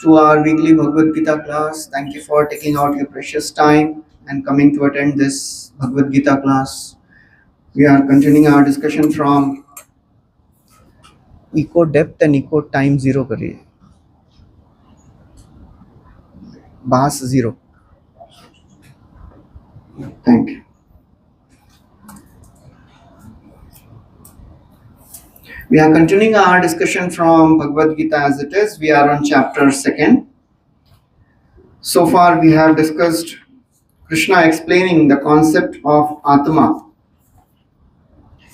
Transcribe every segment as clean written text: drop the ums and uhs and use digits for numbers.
to our weekly Bhagavad Gita class. Thank you for taking out your precious time and coming to attend this Bhagavad Gita class. We are continuing our discussion from eco depth and eco time zero करिए बास zero. Thank you. We are continuing our discussion from Bhagavad Gita as it is. We are on chapter 2nd. So far we have discussed Krishna explaining the concept of Atma.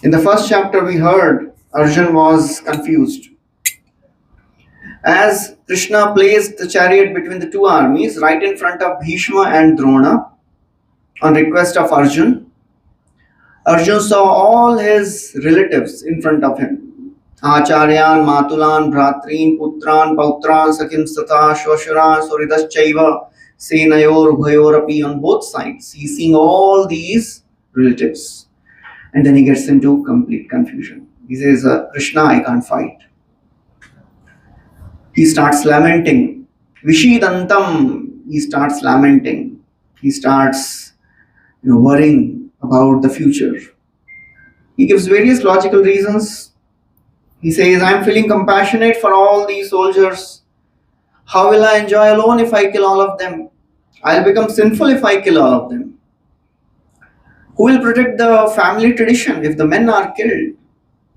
In the first chapter we heard Arjun was confused. As Krishna placed the chariot between the two armies right in front of Bhishma and Drona on request of Arjun, Arjun saw all his relatives in front of him. Acharyan, Matulan, Bhratrin, Putran, Pautran, Sakim Sata, Shoshuran, Soridaschaiva, Senayor, Bhayorapi on both sides. He's seeing all these relatives. And then he gets into complete confusion. He says, Krishna, I can't fight. He starts lamenting. Vishidantam, he starts lamenting. He starts worrying about the future. He gives various logical reasons. He says, I am feeling compassionate for all these soldiers. How will I enjoy alone if I kill all of them? I'll become sinful if I kill all of them. Who will protect the family tradition if the men are killed?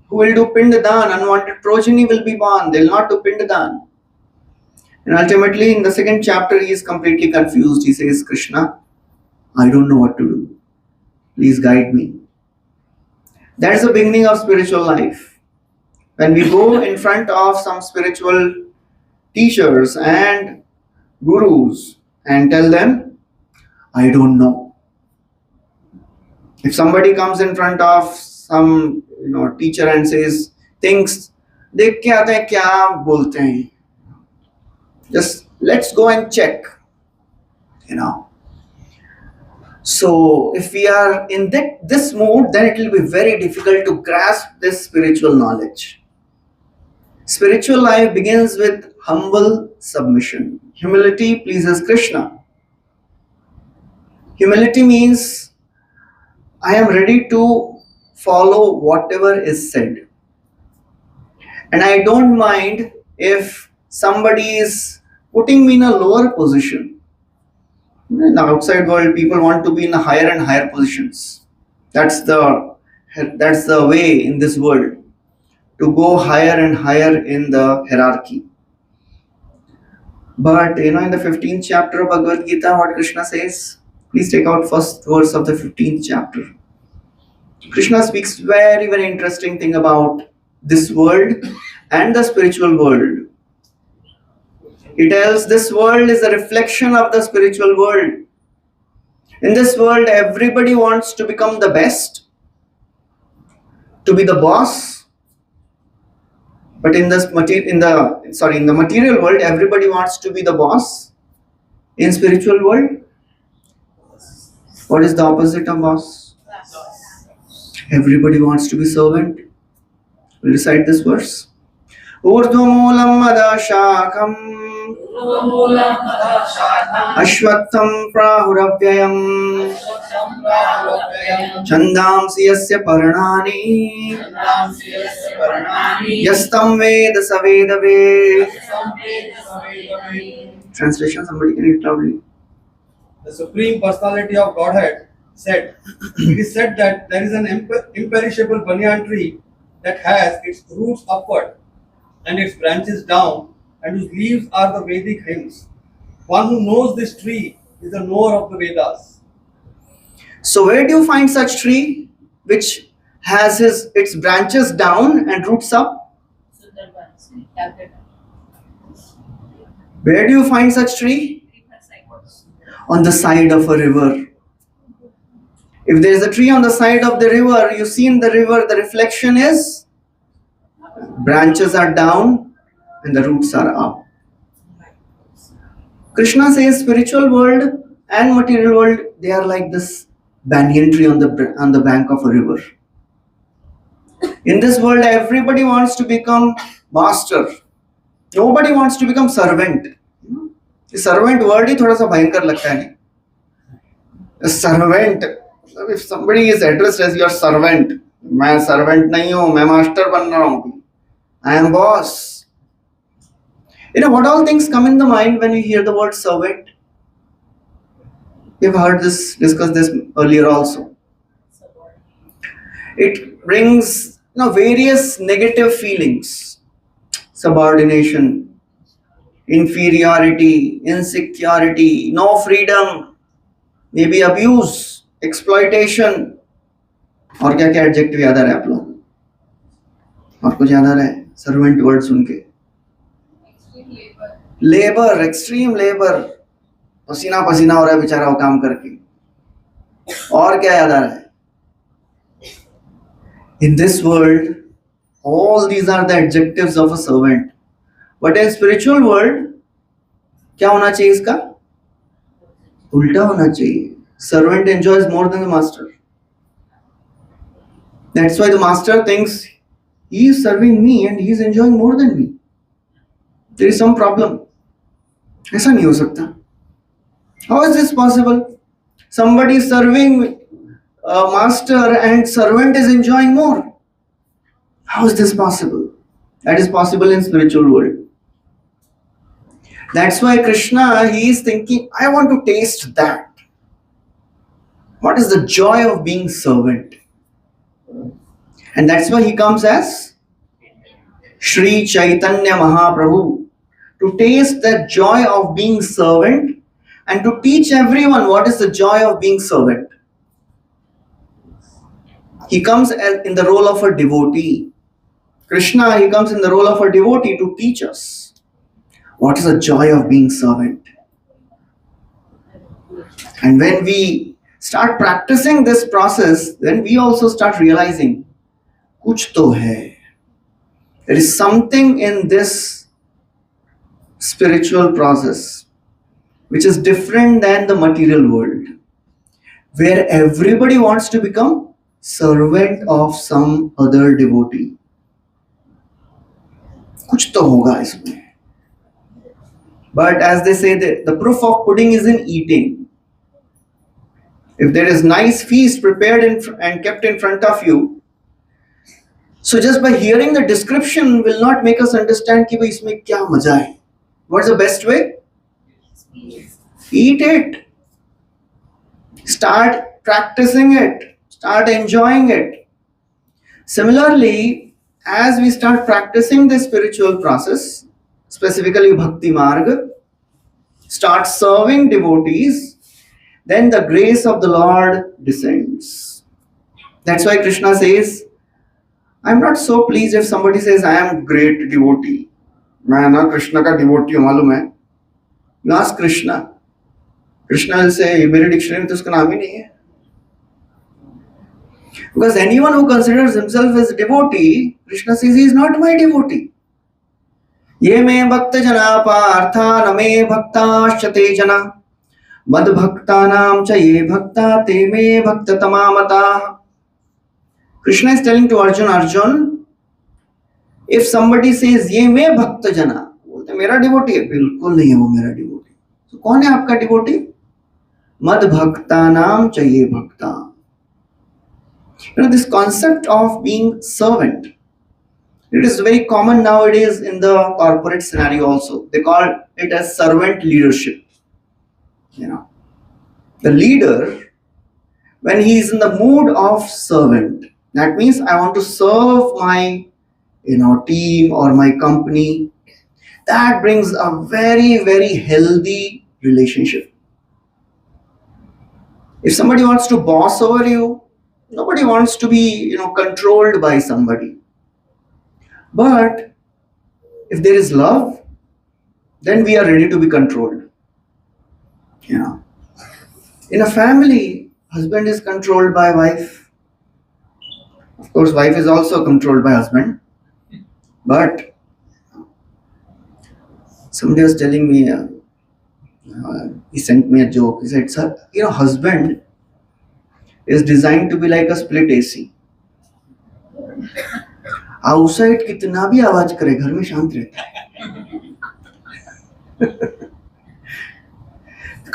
Who will do Pindadan? Unwanted progeny will be born. They'll not do Pindadan. And ultimately, in the second chapter, he is completely confused. He says, Krishna, I don't know what to do. Please guide me. That is the beginning of spiritual life. When we go in front of some spiritual teachers and gurus and tell them, I don't know. If somebody comes in front of some teacher and says, things, dekh ke aate hain, kya bolte hain? Just let's go and check. So if we are in this mood, then it will be very difficult to grasp this spiritual knowledge. Spiritual life begins with humble submission. Humility pleases Krishna. Humility means I am ready to follow whatever is said. And I don't mind if somebody is putting me in a lower position. In the outside world, people want to be in higher and higher positions. That's the way in this world, to go higher and higher in the hierarchy. But in the 15th chapter of Bhagavad Gita, what Krishna says, please take out first verse of the 15th chapter. Krishna speaks very, very interesting thing about this world and the spiritual world. He tells this world is a reflection of the spiritual world. In this world, everybody wants to become the best, to be the boss. But in the material world, everybody wants to be the boss. In spiritual world, what is the opposite of boss? Everybody wants to be servant. We'll recite this verse. Urdhvamulam madashakam Ashwattham prahuravyayam Chandamsi yasya parnani Yastam veda savedave. Translation, somebody can read loudly. The Supreme Personality of Godhead said, it is said that there is an imperishable banyan tree that has its roots upward and its branches down, and whose leaves are the Vedic hymns. One who knows this tree is the knower of the Vedas. So where do you find such tree which has its branches down and roots up? Where do you find such tree? On the side of a river. If there is a tree on the side of the river, you see in the river the reflection is branches are down and the roots are up. Krishna says spiritual world and material world, they are like this banyan tree on the bank of a river. In this world, everybody wants to become master. Nobody wants to become servant. Servant word ही थोड़ा सा भयंकर लगता है नहीं? Servant, if somebody is addressed as your servant, मैं servant नहीं हूं, मैं मास्टर बन रहा हूं, I am boss. You know what all things come in the mind when you hear the word servant? You've heard this, discussed this earlier also. It brings, you know, various negative feelings: subordination, inferiority, insecurity, no freedom, maybe abuse, exploitation. और क्या क्या adjective याद आ रहा है आप लोग? और कुछ याद आ रहा है सर्वेंट वर्ड सुन के? लेबर, एक्सट्रीम लेबर, पसीना पसीना हो रहा है बेचारा वो काम करके. और क्या याद आ रहा है? In this world, all these are the adjectives of a servant. But in spiritual world, क्या होना चाहिए इसका? उल्टा होना चाहिए. Servant enjoys more than the master. That's why the master thinks he is serving me and he is enjoying more than me. There is some problem. ऐसा नहीं हो सकता. How is this possible? Somebody is serving a master and servant is enjoying more. How is this possible? That is possible in spiritual world. That's why Krishna, he is thinking, I want to taste that. What is the joy of being servant? And that's why he comes as Shri Chaitanya Mahaprabhu, to taste that joy of being servant and to teach everyone what is the joy of being servant. He comes in the role of a devotee. Krishna, he comes in the role of a devotee to teach us what is the joy of being servant. And when we start practicing this process, then we also start realizing, kuch to hai. There is something in this spiritual process which is different than the material world, where everybody wants to become servant of some other devotee. कुछ तो होगा इसमें. But as they say, the proof of pudding is in eating. If there is nice feast prepared and kept in front of you, so just by hearing the description will not make us understand कि भाई इसमें क्या मजा है. What's the best way? Eat it. Start practicing it. Start enjoying it. Similarly, as we start practicing the spiritual process, specifically Bhakti Marg, start serving devotees, then the grace of the Lord descends. That's why Krishna says, I'm not so pleased if somebody says, I am great devotee. मैं ना कृष्ण का devotee हूँ, मालूम है? You ask Krishna. Krishna will say, मेरे dictionary में तो उसका नाम ही नहीं है. Because anyone who considers himself as a devotee, Krishna says he is not my devotee. ये मे भक्त जना पार्था न मे भक्ताश्चते जना मद भक्तानाम च ये भक्ता ते मे भक्त तमामता. Krishna is telling to Arjun, if somebody says ये मे भक्त जना, बोलते मेरा डिवोटी है, बिल्कुल नहीं है वो मेरा डिवोटी. तो कौन है आपका डिवोटी? मद भक्तानाम च ये भक्ता. You know, this concept of being servant, it is very common nowadays in the corporate scenario also. They call it as servant leadership. You know, the leader, when he is in the mood of servant, that means I want to serve my, team or my company. That brings a very, very healthy relationship. If somebody wants to boss over you, nobody wants to be, controlled by somebody. But if there is love, then we are ready to be controlled. In a family, husband is controlled by wife. Of course, wife is also controlled by husband. But somebody was telling me, he sent me a joke. He said, "Sir, husband is designed to be like a split AC. Outside कितना भी आवाज करे घर में शांत रहता है."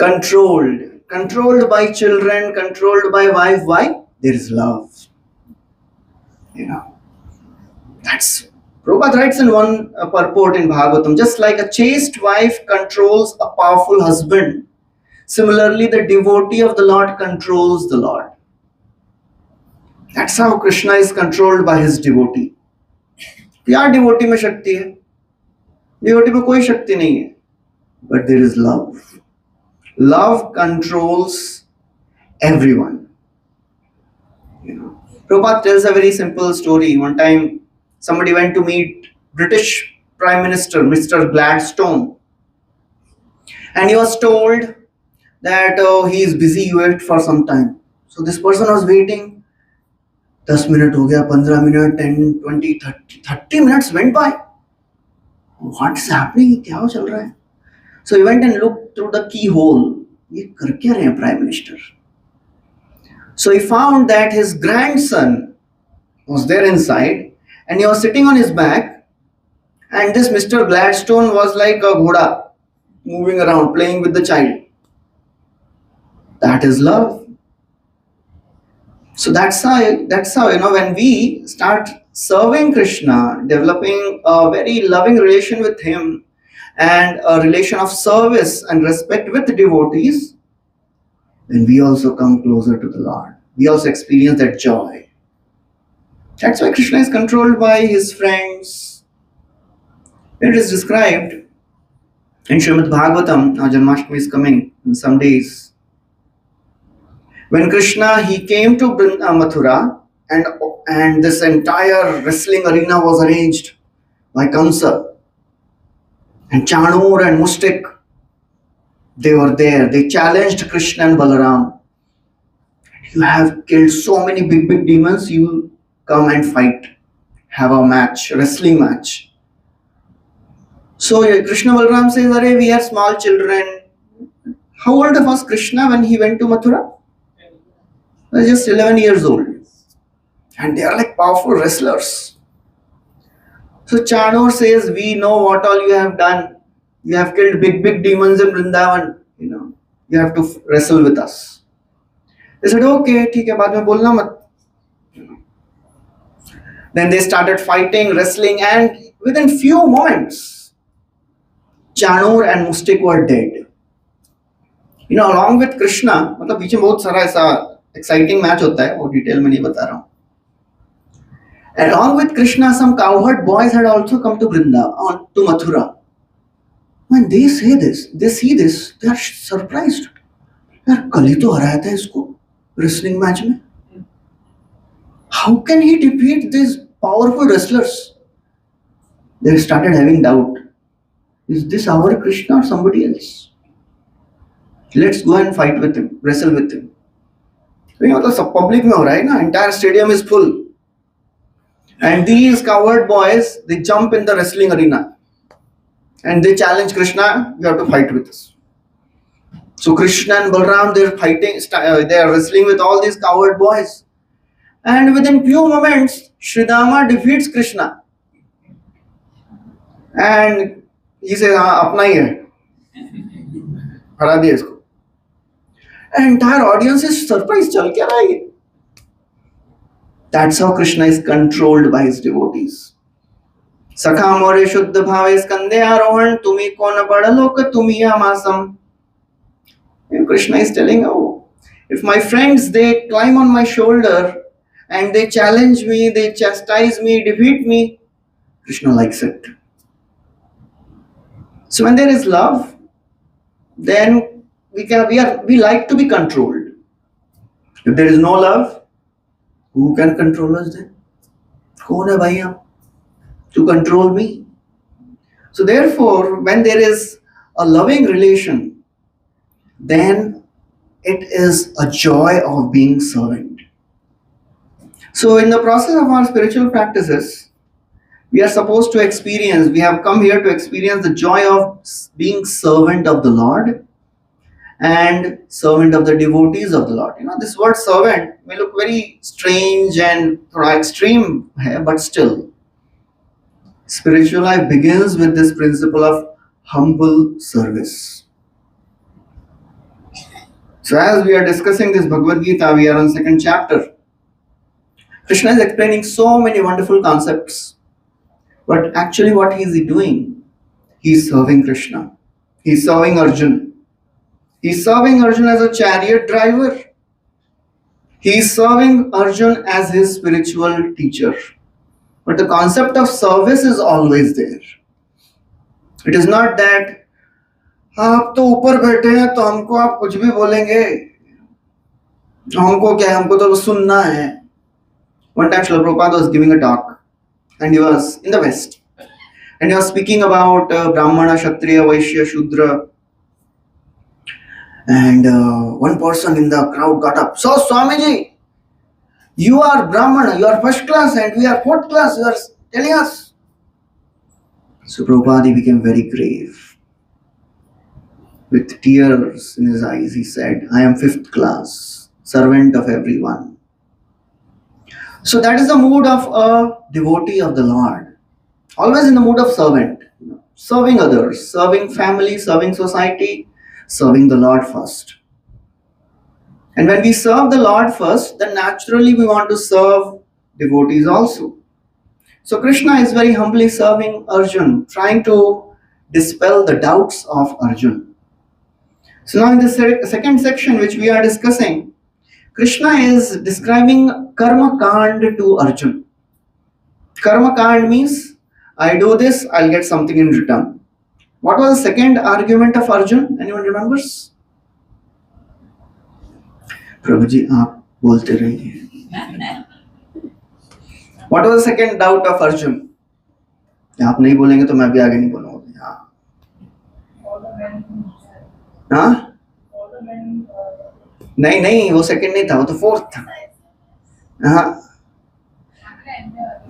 controlled by children, controlled by wife. Why? There is love. You know, that's Prabhupada writes in one purport in Bhagavatam, just like a chaste wife controls a powerful husband, similarly the devotee of the Lord controls the Lord. That's how Krishna is controlled by his devotee. क्या devotee में शक्ति है? Devotee में कोई शक्ति नहीं है. But there is love. Love controls everyone. You know, Prabhupada tells a very simple story. One time, somebody went to meet British Prime Minister, Mr. Gladstone, and he was told that he is busy, you wait for some time. So this person was waiting. 10 minutes हो गया, 15 minutes, 10, 20, 30 minutes went by. What is happening? क्या चल रहा है? So he went and looked through the keyhole. ये कर क्या रहे हैं Prime Minister? So he found that his grandson was there inside and he was sitting on his back, and this Mr. Gladstone was like a ghoda moving around playing with the child. That is love. So that's how when we start serving Krishna, developing a very loving relation with him and a relation of service and respect with the devotees, then we also come closer to the Lord. We also experience that joy. That's why Krishna is controlled by his friends. It is described in Srimad Bhagavatam. Now Janmashtami is coming in some days. When Krishna, he came to Mathura, and this entire wrestling arena was arranged by Kamsa. And Chanur and Mustik, they were there. They challenged Krishna and Balaram. You have killed so many big demons, you come and fight. Have a match, wrestling match. So Krishna Balaram says, Arey, we are small children. How old was Krishna when he went to Mathura? He was just 11 years old. And they are like powerful wrestlers. So Chanur says, we know what all you have done. You have killed big demons in Vrindavan. You have to wrestle with us. They said, okay, ठीक है, बाद में बोलना मत. Then they started fighting, wrestling, and within few moments, Chanur and Mustik were dead. Along with Krishna, मतलब पीछे बहुत सारा ऐसा exciting match होता है, वो डिटेल में नहीं बता रहा हूँ. Along with Krishna, some cowherd boys had also come to Vrindavan, to Mathura. When they see this, they are surprised. यार कल ही तो हराया था इसको wrestling match में. How can he defeat these powerful wrestlers? They started having doubt. Is this our Krishna or somebody else? Let's go and fight with him, wrestle with him. मतलब सब public में हो रहा है ना, entire stadium is full. And these coward boys, they jump in the wrestling arena. And they challenge Krishna, you have to fight with us. So Krishna and Balaram, they're fighting, they are wrestling with all these coward boys. And within few moments, Sridama defeats Krishna. And he says, अपना ही है, हरा दिया इसको. And entire audience is surprised, चल क्या रहा है ये? That's how Krishna is controlled by his devotees. Sakha more shuddha bhave skande arohan tumi ko na bada loka tumi amasam. Krishna is telling, oh, if my friends, they climb on my shoulder and they challenge me, they chastise me, defeat me, Krishna likes it. So when there is love, then we like to be controlled. If there is no love, who can control us then? Kaun hai bhai aap to control me? So therefore, when there is a loving relation, then it is a joy of being servant. So in the process of our spiritual practices, we are supposed to experience, we have come here to experience the joy of being servant of the Lord and servant of the devotees of the Lord. This word servant may look very strange and extreme, but still, spiritual life begins with this principle of humble service. So as we are discussing this Bhagavad Gita, we are on second chapter. Krishna is explaining so many wonderful concepts. But actually what is he doing? He is serving Krishna. He is serving Arjun. He is serving Arjun as a chariot driver. He is serving Arjun as his spiritual teacher. But the concept of service is always there. It is not that आप तो ऊपर बैठे हैं तो हमको आप कुछ भी बोलेंगे, हमको क्या है, हमको तो सुनना है. One time Srila Prabhupada was giving a talk and he was in the West and he was speaking about Brahmana, Kshatriya, Vaishya, Shudra, and one person in the crowd got up. So Swamiji, you are Brahmana, you are first class and we are fourth class, you are telling us. So Prabhupada became very grave. With tears in his eyes, he said, I am fifth class, servant of everyone. So that is the mood of a devotee of the Lord. Always in the mood of servant. Serving others, serving family, serving society, serving the Lord first. And when we serve the Lord first, then naturally we want to serve devotees also. So Krishna is very humbly serving Arjun, trying to dispel the doubts of Arjun. So now in the second section which we are discussing, Krishna is describing karma kand to Arjun. Karma kand means, I do this, I'll get something in return. What was the second argument of Arjun? Anyone remembers? Prabhuji, aap bolte rahiye. What was the second doubt of Arjun? आप नहीं बोलेंगे तो मैं भी आगे नहीं बोलूँगा. हाँ? नहीं वो सेकंड नहीं था, वो तो फोर्थ था. हाँ.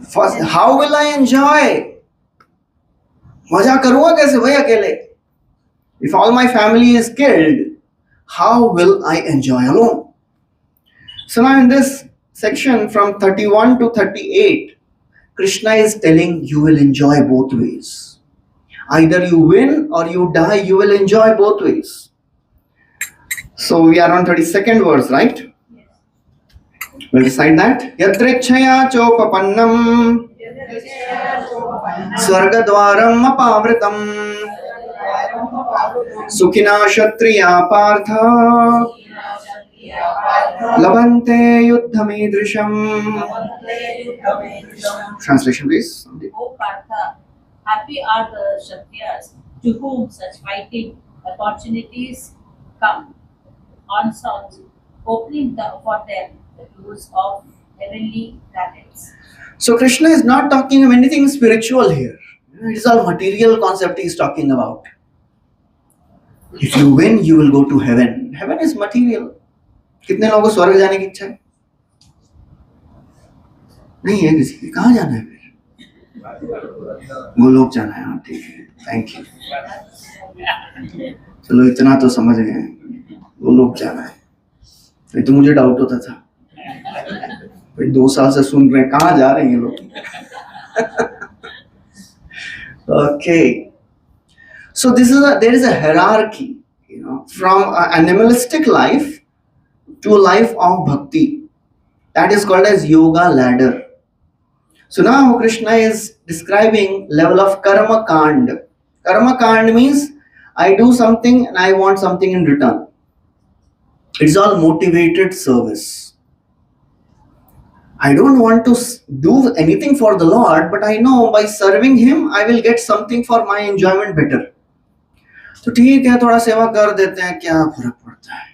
First, how will I enjoy? मजा करूँगा कैसे भाई अकेले? If all my family is killed, how will I enjoy alone? So now in this section from 31 to 38, Krishna is telling you will enjoy both ways. Either you win or you die, you will enjoy both ways. So we are on 32nd verse, right? Yes. We'll recite that. Yadrichaya chopapannam Swargadwaram apavritam Sukhina kshatriya partha Labante yuddhamidrisham. Translation please. O Partha, happy are the Kshatriyas to whom such fighting opportunities come. Onslaughts, opening for them the doors of heavenly planets. So Krishna is not talking of anything spiritual here. It is all material concept he is talking about. If you win, you will go to heaven. Heaven is material. कितने लोगों को स्वर्ग जाने की इच्छा है? नहीं है किसी की. कहाँ जाना है फिर? गोलोक जाना है. हाँ ठीक है, थैंक यू. चलो इतना तो समझ गए. गोलोक जाना है. नहीं तो मुझे डाउट होता था भाई 2 साल से सुन रहे हैं, कहाँ जा रहे हैं ये लोग. Okay, so there is a hierarchy, from animalistic life to a life of bhakti. That is called as yoga ladder. So now Krishna is describing level of karma kand. Karma kand means I do something and I want something in return. It's all motivated service. I don't want to do anything for the Lord, but I know by serving Him, I will get something for my enjoyment better. तो ठीक है, थोड़ा सेवा कर देते हैं, क्या फर्क पड़ता है?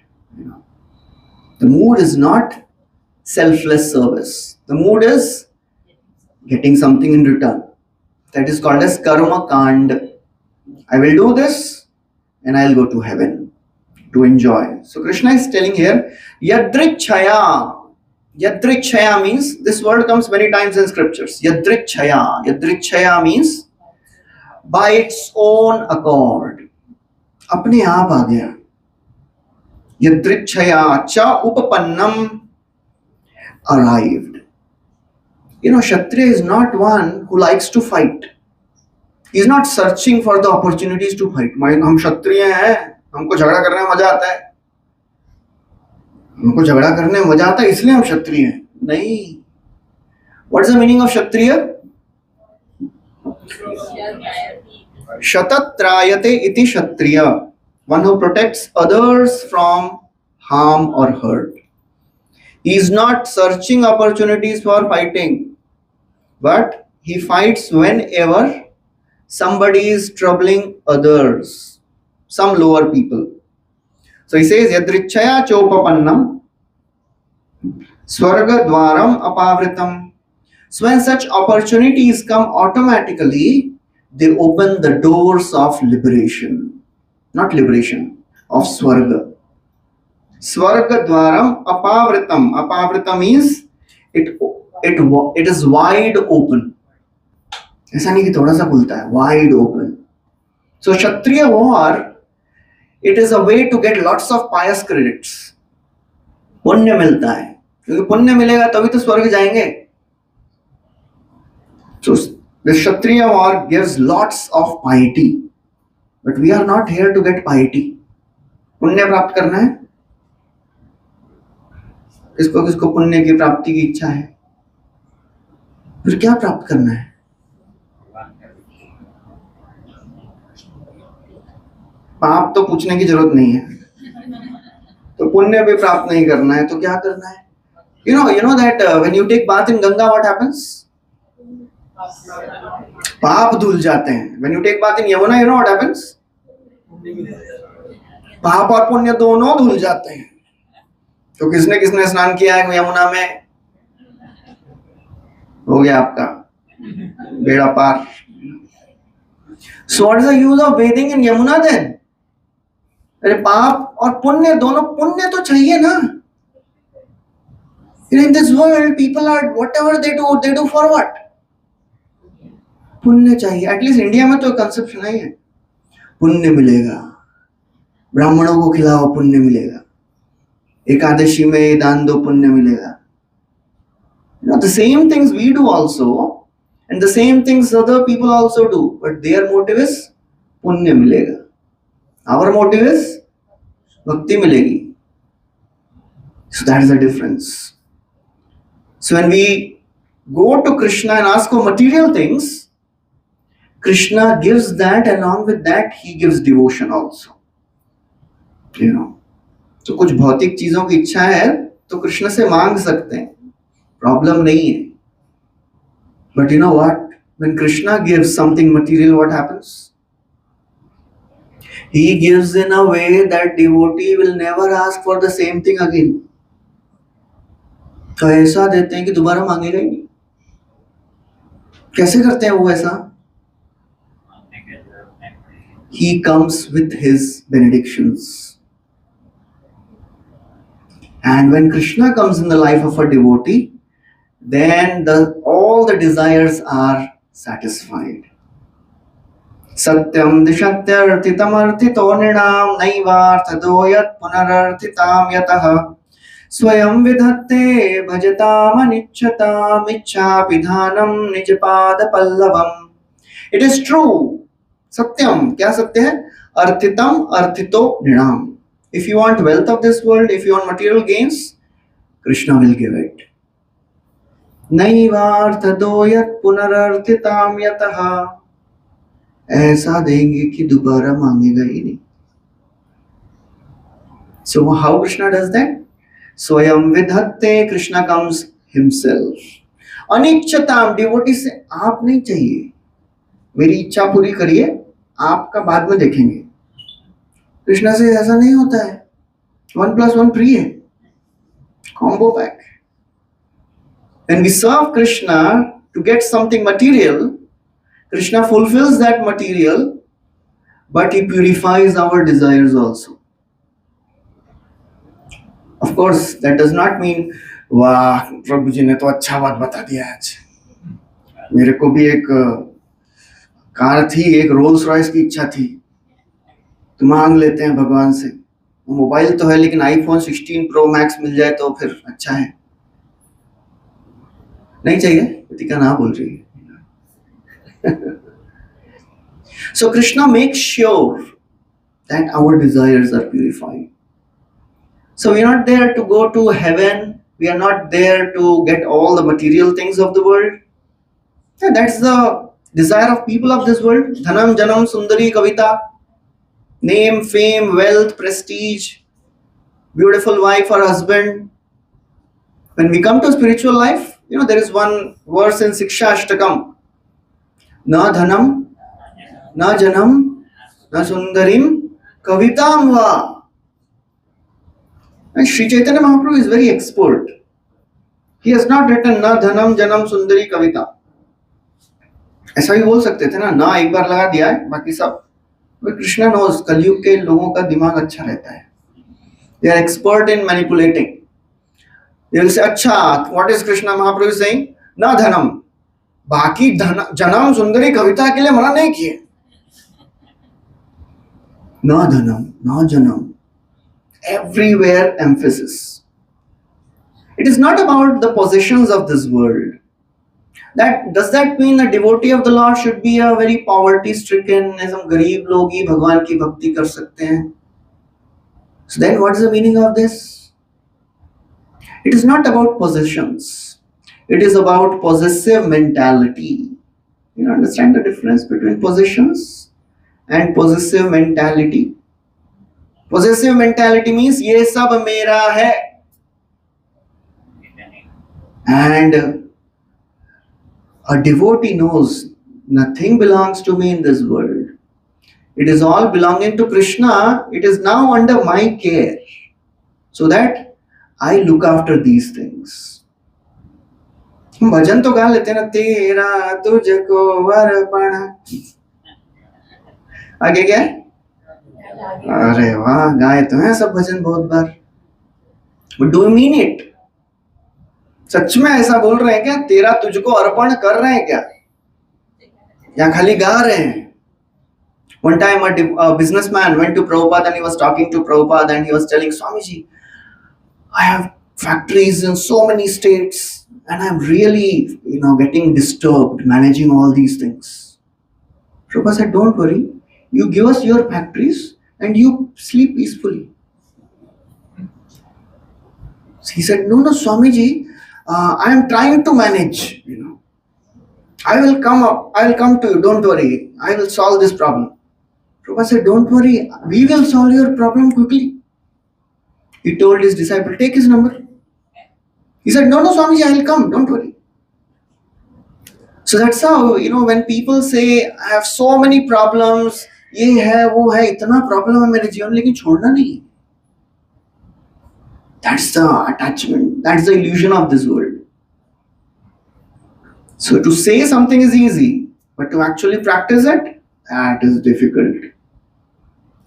The mood is not selfless service. The mood is getting something in return. That is called as karma kand. I will do this and I will go to heaven to enjoy. So Krishna is telling here, yadrichaya. Yadrichaya means, this word comes many times in scriptures. Yadrichaya. Yadrichaya means by its own accord. अपने आप आ गया. Yadrichaya cha upapannam, arrived. Kshatriya is not one who likes to fight. He is not searching for the opportunities to fight. हम क्षत्रिय हैं, हमको झगड़ा करने में मजा आता है. हमको झगड़ा करने में मजा आता है इसलिए हम क्षत्रिय हैं, नहीं। What is the meaning of Kshatriya? शतत्रायते इति Kshatriya, one who protects others from harm or hurt. He is not searching opportunities for fighting, but he fights whenever somebody is troubling others, some lower people. So he says, Yadrichaya chopapannam swarga dwaram apavritam. So when such opportunities come automatically, they open the doors of liberation. Not liberation, of swarga. Swarga dwaram apavritam. Apavritam means it is wide open. ऐसा नहीं कि थोड़ा सा खुलता है, wide open. So Kshatriya war, it is a way to get lots of pious credits. पुण्य मिलता है, क्योंकि पुण्य मिलेगा तभी तो स्वर्ग जाएंगे. So the Kshatriya war gives lots of piety. But we are not here to get piety. पुण्य प्राप्त करना है. किसको किसको पुण्य की प्राप्ति की इच्छा है? फिर क्या प्राप्त करना है? पाप तो पूछने की जरूरत नहीं है. तो पुण्य भी प्राप्त नहीं करना है तो क्या करना है? You know that when you take bath in Ganga, what happens? पाप धुल जाते हैं. When you take bath in Yamuna, you know what happens? पाप और पुण्य दोनों धुल जाते हैं. तो किसने किसने स्नान किया है यमुना में, हो गया आपका बेड़ा पार. So what is the use of bathing in Yamuna then? अरे पाप और पुण्य दोनों, पुण्य तो चाहिए ना. In this world people are whatever they do for what? पुण्य चाहिए. एटलीस्ट इंडिया में तो कंसेप्शन नहीं है. पुण्य मिलेगा, ब्राह्मणों को खिलाओ पुण्य मिलेगा, एकादशी में दान दो पुण्य मिलेगा. The same things we do also, and the same things other people also do, but their motive is पुण्य मिलेगा. Our motive is भक्ति मिलेगी. So that is the difference. So when we go to Krishna and ask for material things, Krishna gives that, along with that he gives devotion also. तो कुछ भौतिक चीजों की इच्छा है तो कृष्ण से मांग सकते हैं, प्रॉब्लम नहीं है. But you know what? When Krishna gives something material, what happens? He gives in a way that devotee will never ask for the same thing again. तो ऐसा देते हैं कि दोबारा मांगेगा ही नहीं. कैसे करते हैं वो ऐसा? He comes with his benedictions. And when Krishna comes in the life of a devotee, then all the desires are satisfied. Satyam dishatyarthitam arthito nrinam naivarthado yat punararthitam yatah swayam vidhatte bhajatam anichchatam ichchapidhanam nijpada pallavam. It is true. Satyam, क्या सत्य है? Arthitam arthito nrinam. If you want wealth of this world, if you want material gains, Krishna will give it. नैवार्थदो यत् पुनरर्थिताम यतः, ऐसा देंगे कि दोबारा मांगेगा ही नहीं. So how Krishna does that? स्वयं विधत्ते, Krishna comes himself. अनिच्छताम, devotee से आप नहीं चाहिए, मेरी इच्छा पूरी करिए, आपका बाद में देखेंगे. कृष्णा से ऐसा नहीं होता है. 1+1 फ्री है, combo pack. When we serve Krishna to get something material, Krishna fulfills that material, but he purifies our desires also. Of course, that does not mean, वाह प्रभु जी ने तो अच्छा बात बता दिया आज, मेरे को भी एक कार थी, एक रोल्स रॉयस की इच्छा थी, तो मांग लेते हैं भगवान से. मोबाइल तो है लेकिन आईफोन 16 प्रो मैक्स मिल जाए तो फिर अच्छा है. नहीं चाहिए, कृतिका ना बोल रही है. So Krishna makes sure that our desires are purified. So we are not there to go to heaven. We are not there to get all the material things of the world. Yeah, that's the desire of people of this world. Dhanam, Janam, Sundari, Kavita. Name, fame, wealth, prestige, beautiful wife or husband. When we come to spiritual life, there is one verse in Siksha Ashtakam. Na dhanam, na janam, na sundarim, kavitam va. And Sri Chaitanya Mahaprabhu is very expert. He has not written na dhanam, janam, sundari, kavita. ऐसा भी बोल सकते थे ना एक बार लगा दिया है बाकी सब कृष्णा नोज कलयुग के लोगों का दिमाग अच्छा रहता है they are expert in manipulating they will say अच्छा what is Krishna Mahaprabhu saying ना धनम बाकी धन जन्म सुंदरी कविता के लिए मना नहीं किए ना धनम ना जन्म everywhere emphasis it is not about the possessions of this world. Does that mean a devotee of the Lord should be a very poverty stricken as हम गरीब लोग ही भगवान की भक्ति कर सकते हैं? So then what is the meaning of this? It is not about possessions. It is about possessive mentality. You understand the difference between possessions and possessive mentality? Possessive mentality means ये सब मेरा है. And a devotee knows nothing belongs to me in this world. It is all belonging to Krishna. It is now under my care. So that I look after these things. हम भजन तो गा लेते हैं ना तेरा तुझको अर्पण आगे क्या है अरे वाह गाए तो हैं सब भजन बहुत बार But do you mean it? सच में ऐसा बोल रहे हैं क्या तेरा तुझको अर्पण कर रहे हैं क्या या खाली गा रहे हैं One time a businessman went to Prabhupada and he was talking to Prabhupada and he was telling Swamiji, I have factories in so many states and I'm really getting disturbed managing all these things. Prabhupada said, don't worry, you give us your factories and you sleep peacefully. So he said, no Swamiji, I am trying to manage, I will come to you, don't worry, I will solve this problem. Prabhupada said, don't worry, we will solve your problem quickly. He told his disciple, take his number. He said, no Swamiji, I will come, don't worry. So that's how, when people say, I have so many problems, ये है, वो है, इतना problem है मेरे जीवन लेकिन छोड़ना नहीं. That's the attachment, that's the illusion of this world. So to say something is easy, but to actually practice it, that is difficult.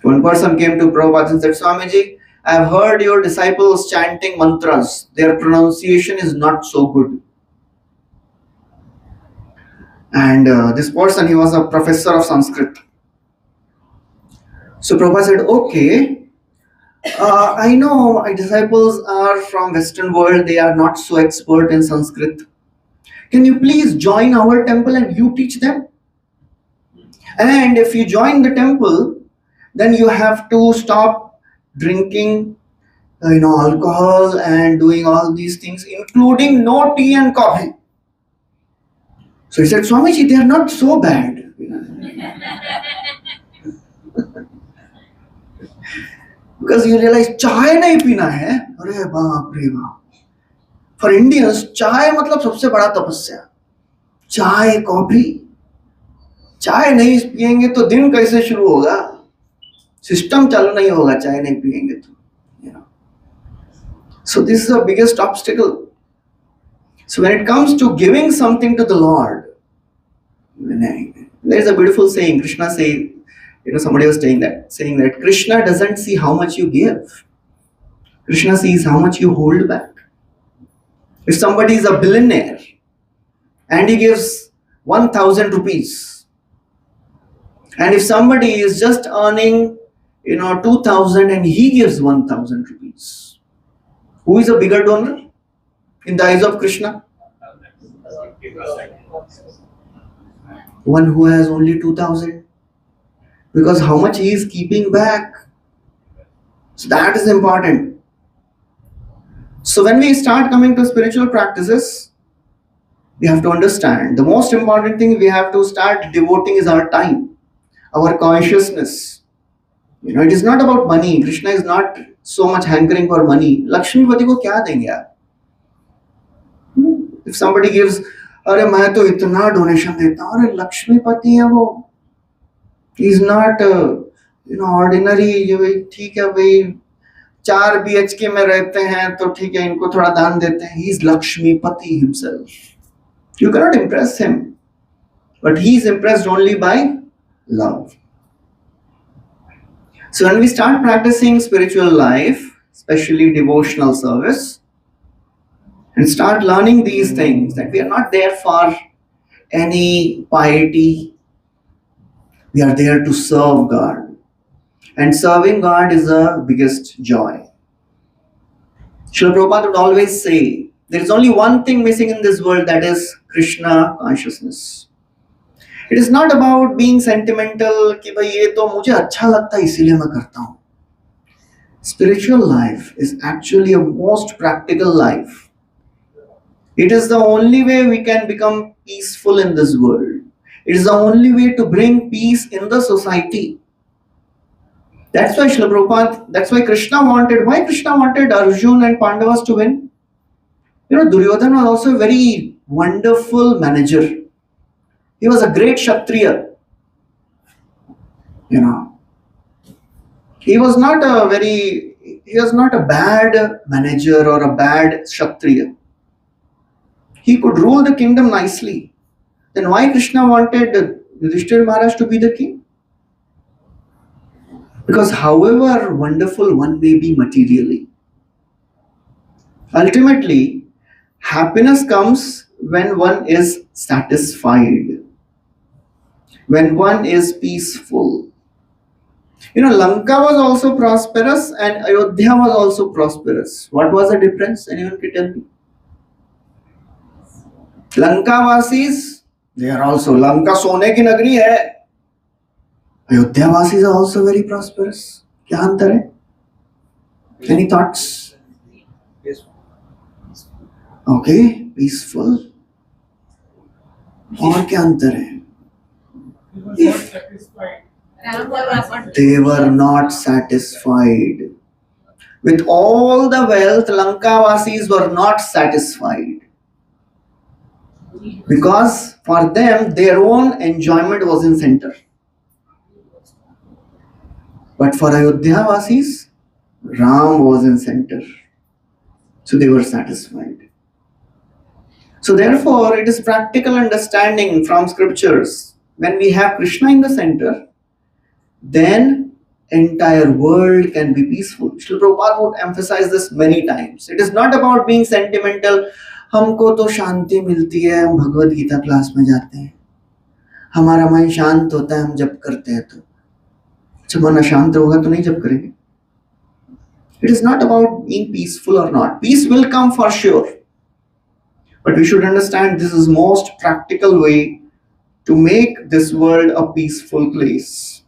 One person came to Prabhupada and said, Swamiji, I have heard your disciples chanting mantras. Their pronunciation is not so good. And this person, he was a professor of Sanskrit. So Prabhupada said, okay, I know my disciples are from Western world. They are not so expert in Sanskrit. Can you please join our temple and you teach them? And if you join the temple, then you have to stop drinking, alcohol and doing all these things, including no tea and coffee. So he said, Swamiji, they are not so bad. Because you realize, चाय नहीं पीना है, अरे बाप रे बाप. For Indians, चाय मतलब सबसे बड़ा तपस्या. चाय, कॉफी. चाय नहीं पिएंगे तो दिन कैसे शुरू होगा? सिस्टम चालू नहीं होगा चाय नहीं पिएंगे तो. So this is the biggest obstacle. So when it comes to giving something to the Lord, there is a beautiful saying. Krishna say, somebody was saying that Krishna doesn't see how much you give. Krishna sees how much you hold back. If somebody is a billionaire and he gives 1,000 rupees, and if somebody is just earning 2,000 and he gives 1,000 rupees, who is a bigger donor in the eyes of Krishna? One who has only 2,000. Because how much he is keeping back. So that is important. So when we start coming to spiritual practices, we have to understand the most important thing we have to start devoting is our time, our consciousness. It is not about money. Krishna is not so much hankering for money. Lakshmipati को क्या देंगे यार? If somebody gives, अरे मैं तो इतना donation देता हूँ, अरे लक्ष्मीपति है वो, he is not ordinary, जो ठीक है भाई 4 BHK में रहते हैं तो ठीक है इनको थोड़ा दान देते हैं. He is Lakshmipati himself. You cannot impress him, but he is impressed only by love. So when we start practicing spiritual life, especially devotional service, and start learning these things, that we are not there for any piety, we are there to serve God. And serving God is the biggest joy. Srila Prabhupada would always say, there is only one thing missing in this world, that is Krishna consciousness. It is not about being sentimental कि भाई ये तो मुझे अच्छा लगता है इसीलिए मैं करता हूँ. Spiritual life is actually a most practical life. It is the only way we can become peaceful in this world. It is the only way to bring peace in the society. That's why Srila Prabhupada, that's why Krishna wanted Arjun and Pandavas to win. Duryodhana was also a very wonderful manager. He was a great Kshatriya. He was not a bad manager or a bad Kshatriya. He could rule the kingdom nicely. Then why Krishna wanted Yudhishthira Maharaj to be the king? Because however wonderful one may be materially, ultimately, happiness comes when one is satisfied, when one is peaceful. Lanka was also prosperous and Ayodhya was also prosperous. What was the difference? Anyone can tell me? Lanka Vasis, they are also, Lanka सोने की नगरी है. Ayodhya Vasis are also very prosperous. क्या अंतर है? Any thoughts? Okay, peaceful. और क्या अंतर है? They were not satisfied. With all the wealth, Lankavasis were not satisfied. Because for them, their own enjoyment was in center. But for Ayodhya-vasis, Ram was in center. So they were satisfied. So therefore, it is practical understanding from scriptures. When we have Krishna in the center, then entire world can be peaceful. Srila Prabhupada would emphasize this many times. It is not about being sentimental. हमको तो शांति मिलती है, हम Bhagavad Gita class में जाते हैं, हमारा मन शांत होता है, हम जप करते हैं. तो जब मन अशांत होगा तो नहीं जप करेंगे. It is not about being peaceful or not. Peace will come for sure. But we should understand this is most practical way to make this world a peaceful place.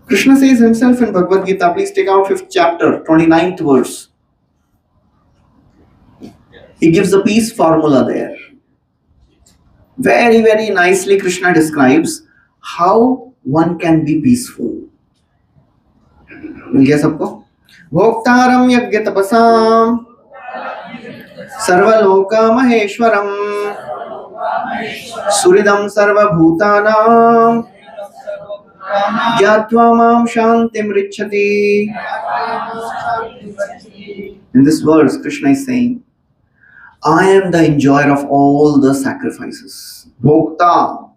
Krishna says himself in Bhagavad Gita, please take out 5th chapter, 29th verse. He gives the peace formula there. Very, very nicely Krishna describes how one can be peaceful. मिल गया सबको? भोक्तारम यज्ञ तपसाम सर्वलोक महेश्वरम सुहृदं सर्वभूतानां ज्ञात्वा मां शांतिं रिच्छति. In this verse, Krishna is saying, I am the enjoyer of all the sacrifices. Bhokta.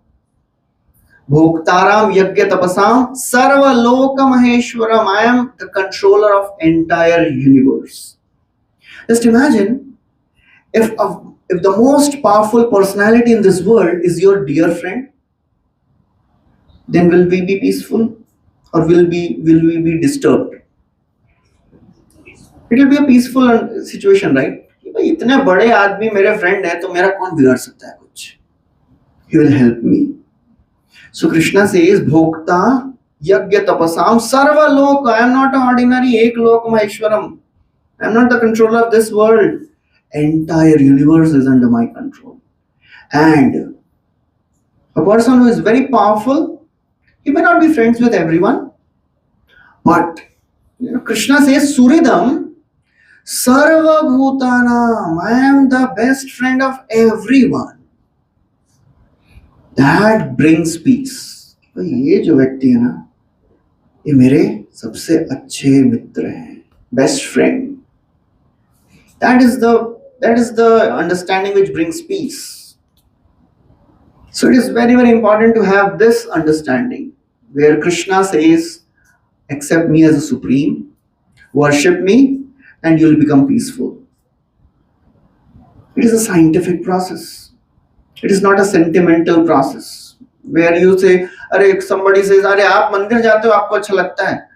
Bhoktaram yajna tapasam sarva loka maheshwaram. I am the controller of entire universe. Just imagine if the most powerful personality in this world is your dear friend, then will we be peaceful or will we be disturbed? It will be a peaceful situation, right? भाई इतने बड़े आदमी मेरे friend है तो मेरा कौन बिगाड़ सकता है कुछ? He will help me. So Krishna says, Bhokta yajna tapasam sarva loka. I am not an ordinary ek lok maheshwaram. I'm not the controller of this world. Entire universe is under my control. And a person who is very powerful, he may not be friends with everyone, but Krishna says, Suridam, Sarva Bhutanam, I am the best friend of everyone. That brings peace. तो ये जो व्यक्ति है ना, ये मेरे सबसे अच्छे मित्र हैं, best friend. That is the understanding which brings peace. So it is very, very important to have this understanding where Krishna says, accept me as a supreme, worship me, and you will become peaceful. It is a scientific process. It is not a sentimental process where you say, अरे somebody says, अरे आप मंदिर जाते हो आपको अच्छा लगता है,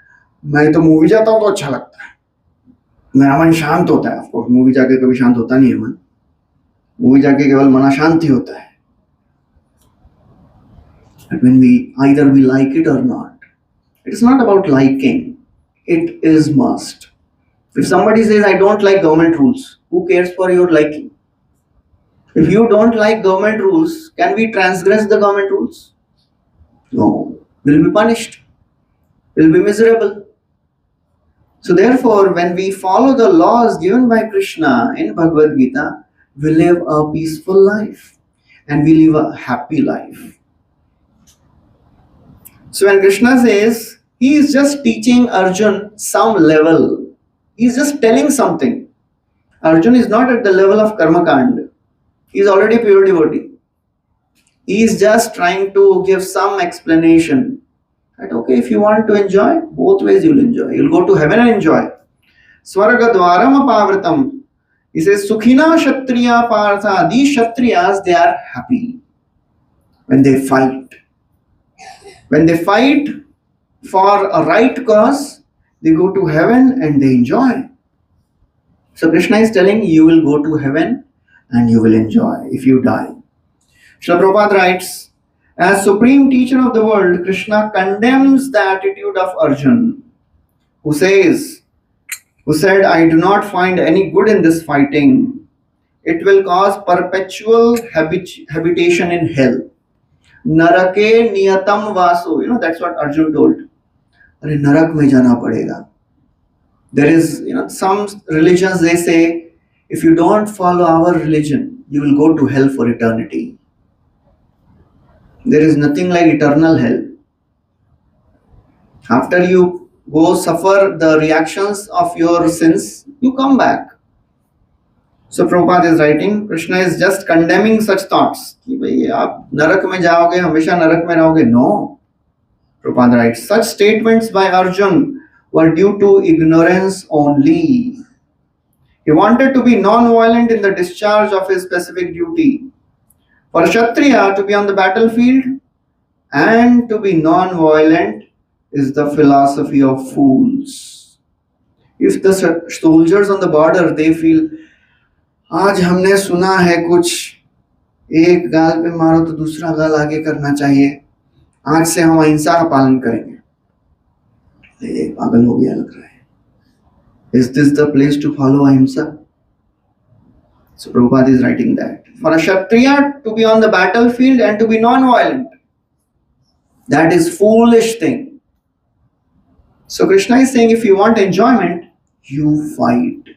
मैं तो मूवी जाता हूँ तो अच्छा लगता है, मेरा मन शांत होता है. ऑफकोर्स मूवी जाके कभी शांत होता नहीं है मन, मूवी जाके केवल मना शांति होता है. But when either we like it or not, it is not about liking, it is must. If somebody says, I don't like government rules, who cares for your liking? If you don't like government rules, can we transgress the government rules? No. We'll be punished. We'll be miserable. So therefore, when we follow the laws given by Krishna in Bhagavad Gita, we live a peaceful life and we live a happy life. So when Krishna says, he is just teaching Arjun some level, he is just telling something. Arjun is not at the level of Karma Kand. He is already pure devotee. He is just trying to give some explanation that okay, if you want to enjoy, both ways you'll enjoy. You'll go to heaven and enjoy. Swarga dwaram apavritam. He says, Sukhina Kshatriya Partha. These Kshatriyas, they are happy when they fight. When they fight for a right cause, they go to heaven and they enjoy. So Krishna is telling you will go to heaven and you will enjoy if you die. Srila Prabhupada writes, as supreme teacher of the world, Krishna condemns the attitude of Arjun, who said, I do not find any good in this fighting. It will cause perpetual habitation in hell. Narake niyatam vaso. That's what Arjun told. Arey narak mein jana padega. There is, some religions, they say, if you don't follow our religion, you will go to hell for eternity. There is nothing like eternal hell. After you go suffer the reactions of your sins, you come back. So Prabhupada is writing, Krishna is just condemning such thoughts. कि भाई आप नरक में जाओगे, हमेशा नरक में रहोगे. No. Prabhupada writes, such statements by Arjun were due to ignorance only. He wanted to be non-violent in the discharge of his specific duty. For a Kshatriya to be on the battlefield and to be non-violent is the philosophy of fools. If the soldiers on the border, they feel, आज हमने सुना है कुछ, एक गाल पे मारो तो दूसरा गाल आगे करना चाहिए, आज से हम अहिंसा का पालन करेंगे. ये पागल हो गया लग रहा है. Is this the place to follow ahimsa? So Prabhupada is writing that. For a Kshatriya to be on the battlefield and to be non-violent, that is foolish thing. So Krishna is saying, if you want enjoyment, you fight.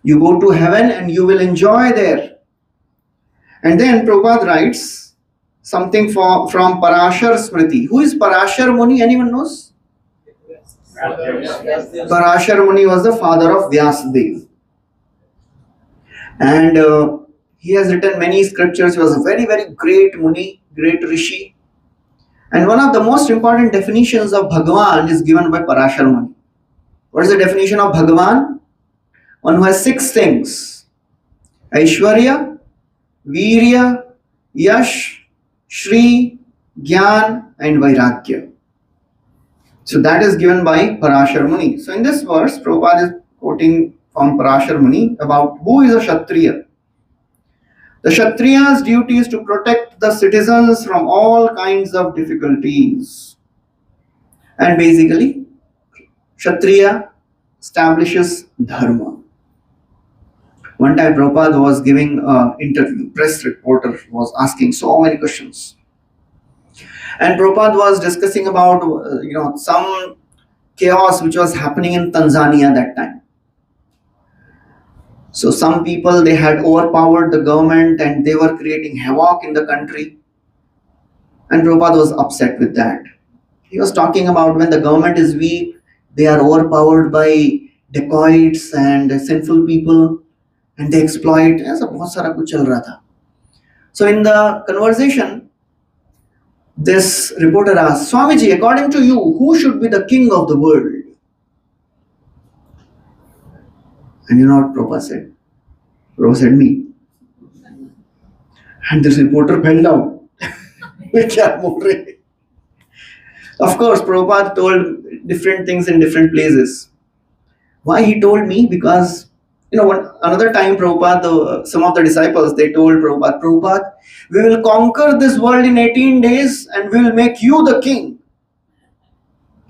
You go to heaven and you will enjoy there. And then Prabhupada writes something from Parashar Smriti. Who is Parashar Muni? Anyone knows? Parashar Muni was the father of Vyasadeva. And he has written many scriptures. He was a very, very great Muni, great Rishi. And one of the most important definitions of Bhagavan is given by Parashar Muni. What is the definition of Bhagavan? One who has 6 things: Aishwarya, Virya, Yash, Shri, Gyan, and Vairagya. So that is given by Parashar Muni. So in this verse, Prabhupada is quoting from Parashar Muni about who is a Kshatriya. The Kshatriya's duty is to protect the citizens from all kinds of difficulties. And basically, Kshatriya establishes dharma. One time Prabhupada was giving an interview, press reporter was asking so many questions. And Prabhupada was discussing about some chaos which was happening in Tanzania that time. So some people, they had overpowered the government and they were creating havoc in the country. And Prabhupada was upset with that. He was talking about when the government is weak, they are overpowered by dacoits and sinful people and they exploit. ऐसा बहुत सारा कुछ चल रहा था. So in the conversation, this reporter asked, Swamiji, according to you, who should be the king of the world? And you know what Prabhupada said? Prabhupada said, me. And this reporter fell down. क्या बोल रहे? Of course, Prabhupada told different things in different places. Why he told me? Because, another time Prabhupada, some of the disciples, they told Prabhupada, we will conquer this world in 18 days and we will make you the king.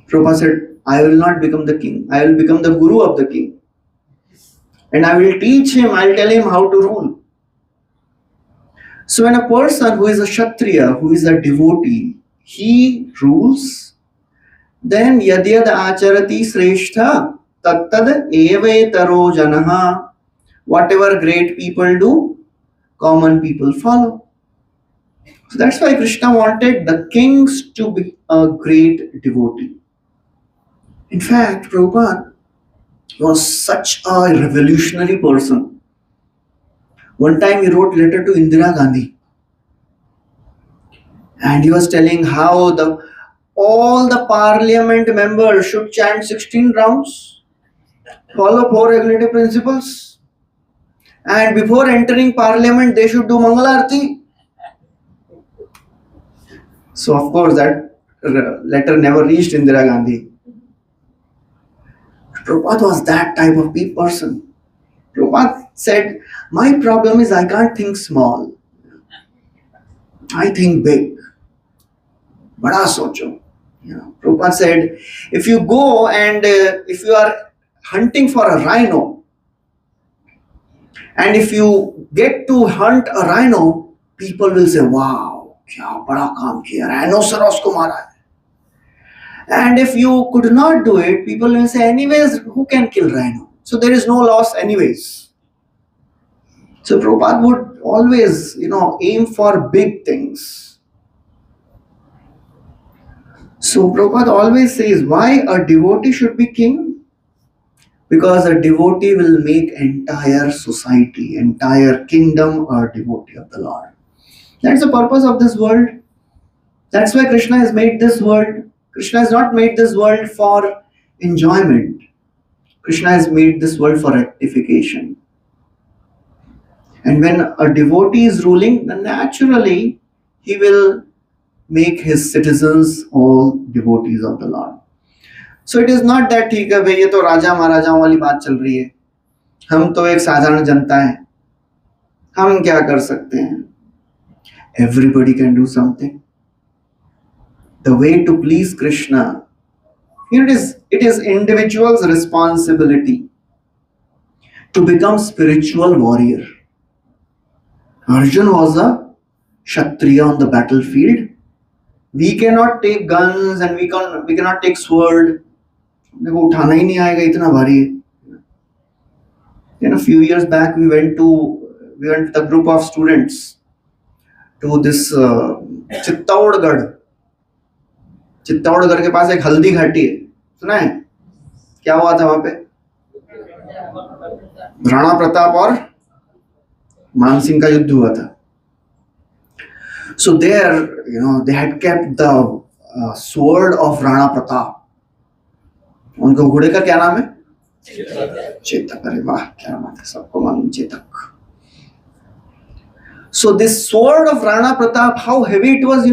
Prabhupada said, I will not become the king. I will become the guru of the king. And I will teach him, I will tell him how to rule. So when a person who is a Kshatriya, who is a devotee, he rules, then yadyad acharati sreshtha tattad evetaro janaha. Whatever great people do, common people follow. So that's why Krishna wanted the kings to be a great devotee. In fact, Prabhupada was such a revolutionary person. One time he wrote a letter to Indira Gandhi. And he was telling how all the parliament members should chant 16 rounds, follow 4 regulative principles, and before entering parliament they should do Mangalarti. So of course that letter never reached Indira Gandhi. Prabhupada was that type of person. Prabhupada said, my problem is I can't think small. I think big. Bada socho. Prabhupada said, if you go and if you are hunting for a rhino, and if you get to hunt a rhino, people will say, wow, kya bada kaam kiya, rhinoceros ko mara hai. And if you could not do it, people will say, anyways, who can kill rhino? So there is no loss anyways. So Prabhupada would always, aim for big things. So Prabhupada always says, why a devotee should be king? Because a devotee will make entire society, entire kingdom a devotee of the Lord. That's the purpose of this world. That's why Krishna has made this world. Krishna has not made this world for enjoyment. Krishna has made this world for rectification. And when a devotee is ruling, then naturally he will make his citizens all devotees of the Lord. So it is not that ठीक है भाई ये तो राजा महाराजाओं वाली बात चल रही है, हम तो एक साधारण जनता हैं, हम क्या कर सकते हैं? Everybody can do something. The way to please Krishna, it is individual's responsibility to become spiritual warrior. Arjun was a Kshatriya on the battlefield. We cannot take guns and we cannot take sword. देखो उठाना ही नहीं आएगा, इतना भारी है. A few years back we went with a group of students to this Chittorgarh के पास एक हल्दी घाटी है, सुना है? क्या हुआ था वहां पे? राणा प्रताप और मानसिंह का युद्ध हुआ था. So there, they had kept the sword of Rana Pratap. उनके घोड़े का क्या नाम है? चेतक. अरे वाह, क्या बात है, सबको मालूम Chetak. So this sword of Rana Pratap, how heavy it was,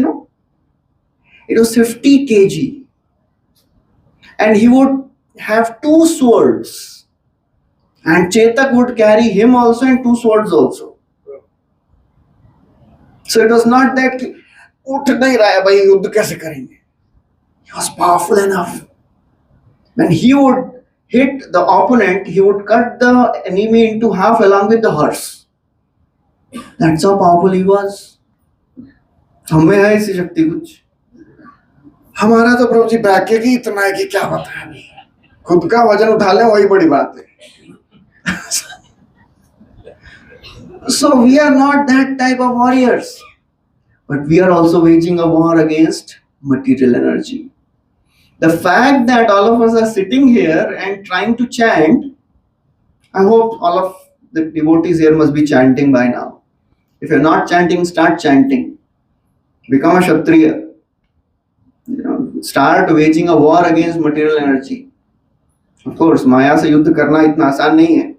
It was 50 kg. And he would have 2 swords. And Chetak would carry him also and 2 swords also. So it was not that उठ नहीं रहा है भाई युद्ध कैसे करेंगे. He was powerful enough. When he would hit the opponent, he would cut the enemy into half along with the horse. That's how powerful he was. हमें है ऐसी शक्ति कुछ? हमारा तो प्रभु जी बैक ही इतना है कि क्या बताएं अभी। खुद का वजन उठा लें वही बड़ी बात है। So we are not that type of warriors, but we are also waging a war against material energy. The fact that all of us are sitting here and trying to chant, I hope all of the devotees here must be chanting by now. If you're not chanting, start chanting. Become a Kshatriya. Start waging a war against material energy. Of course, Maya से युद्ध करना इतना आसान नहीं है.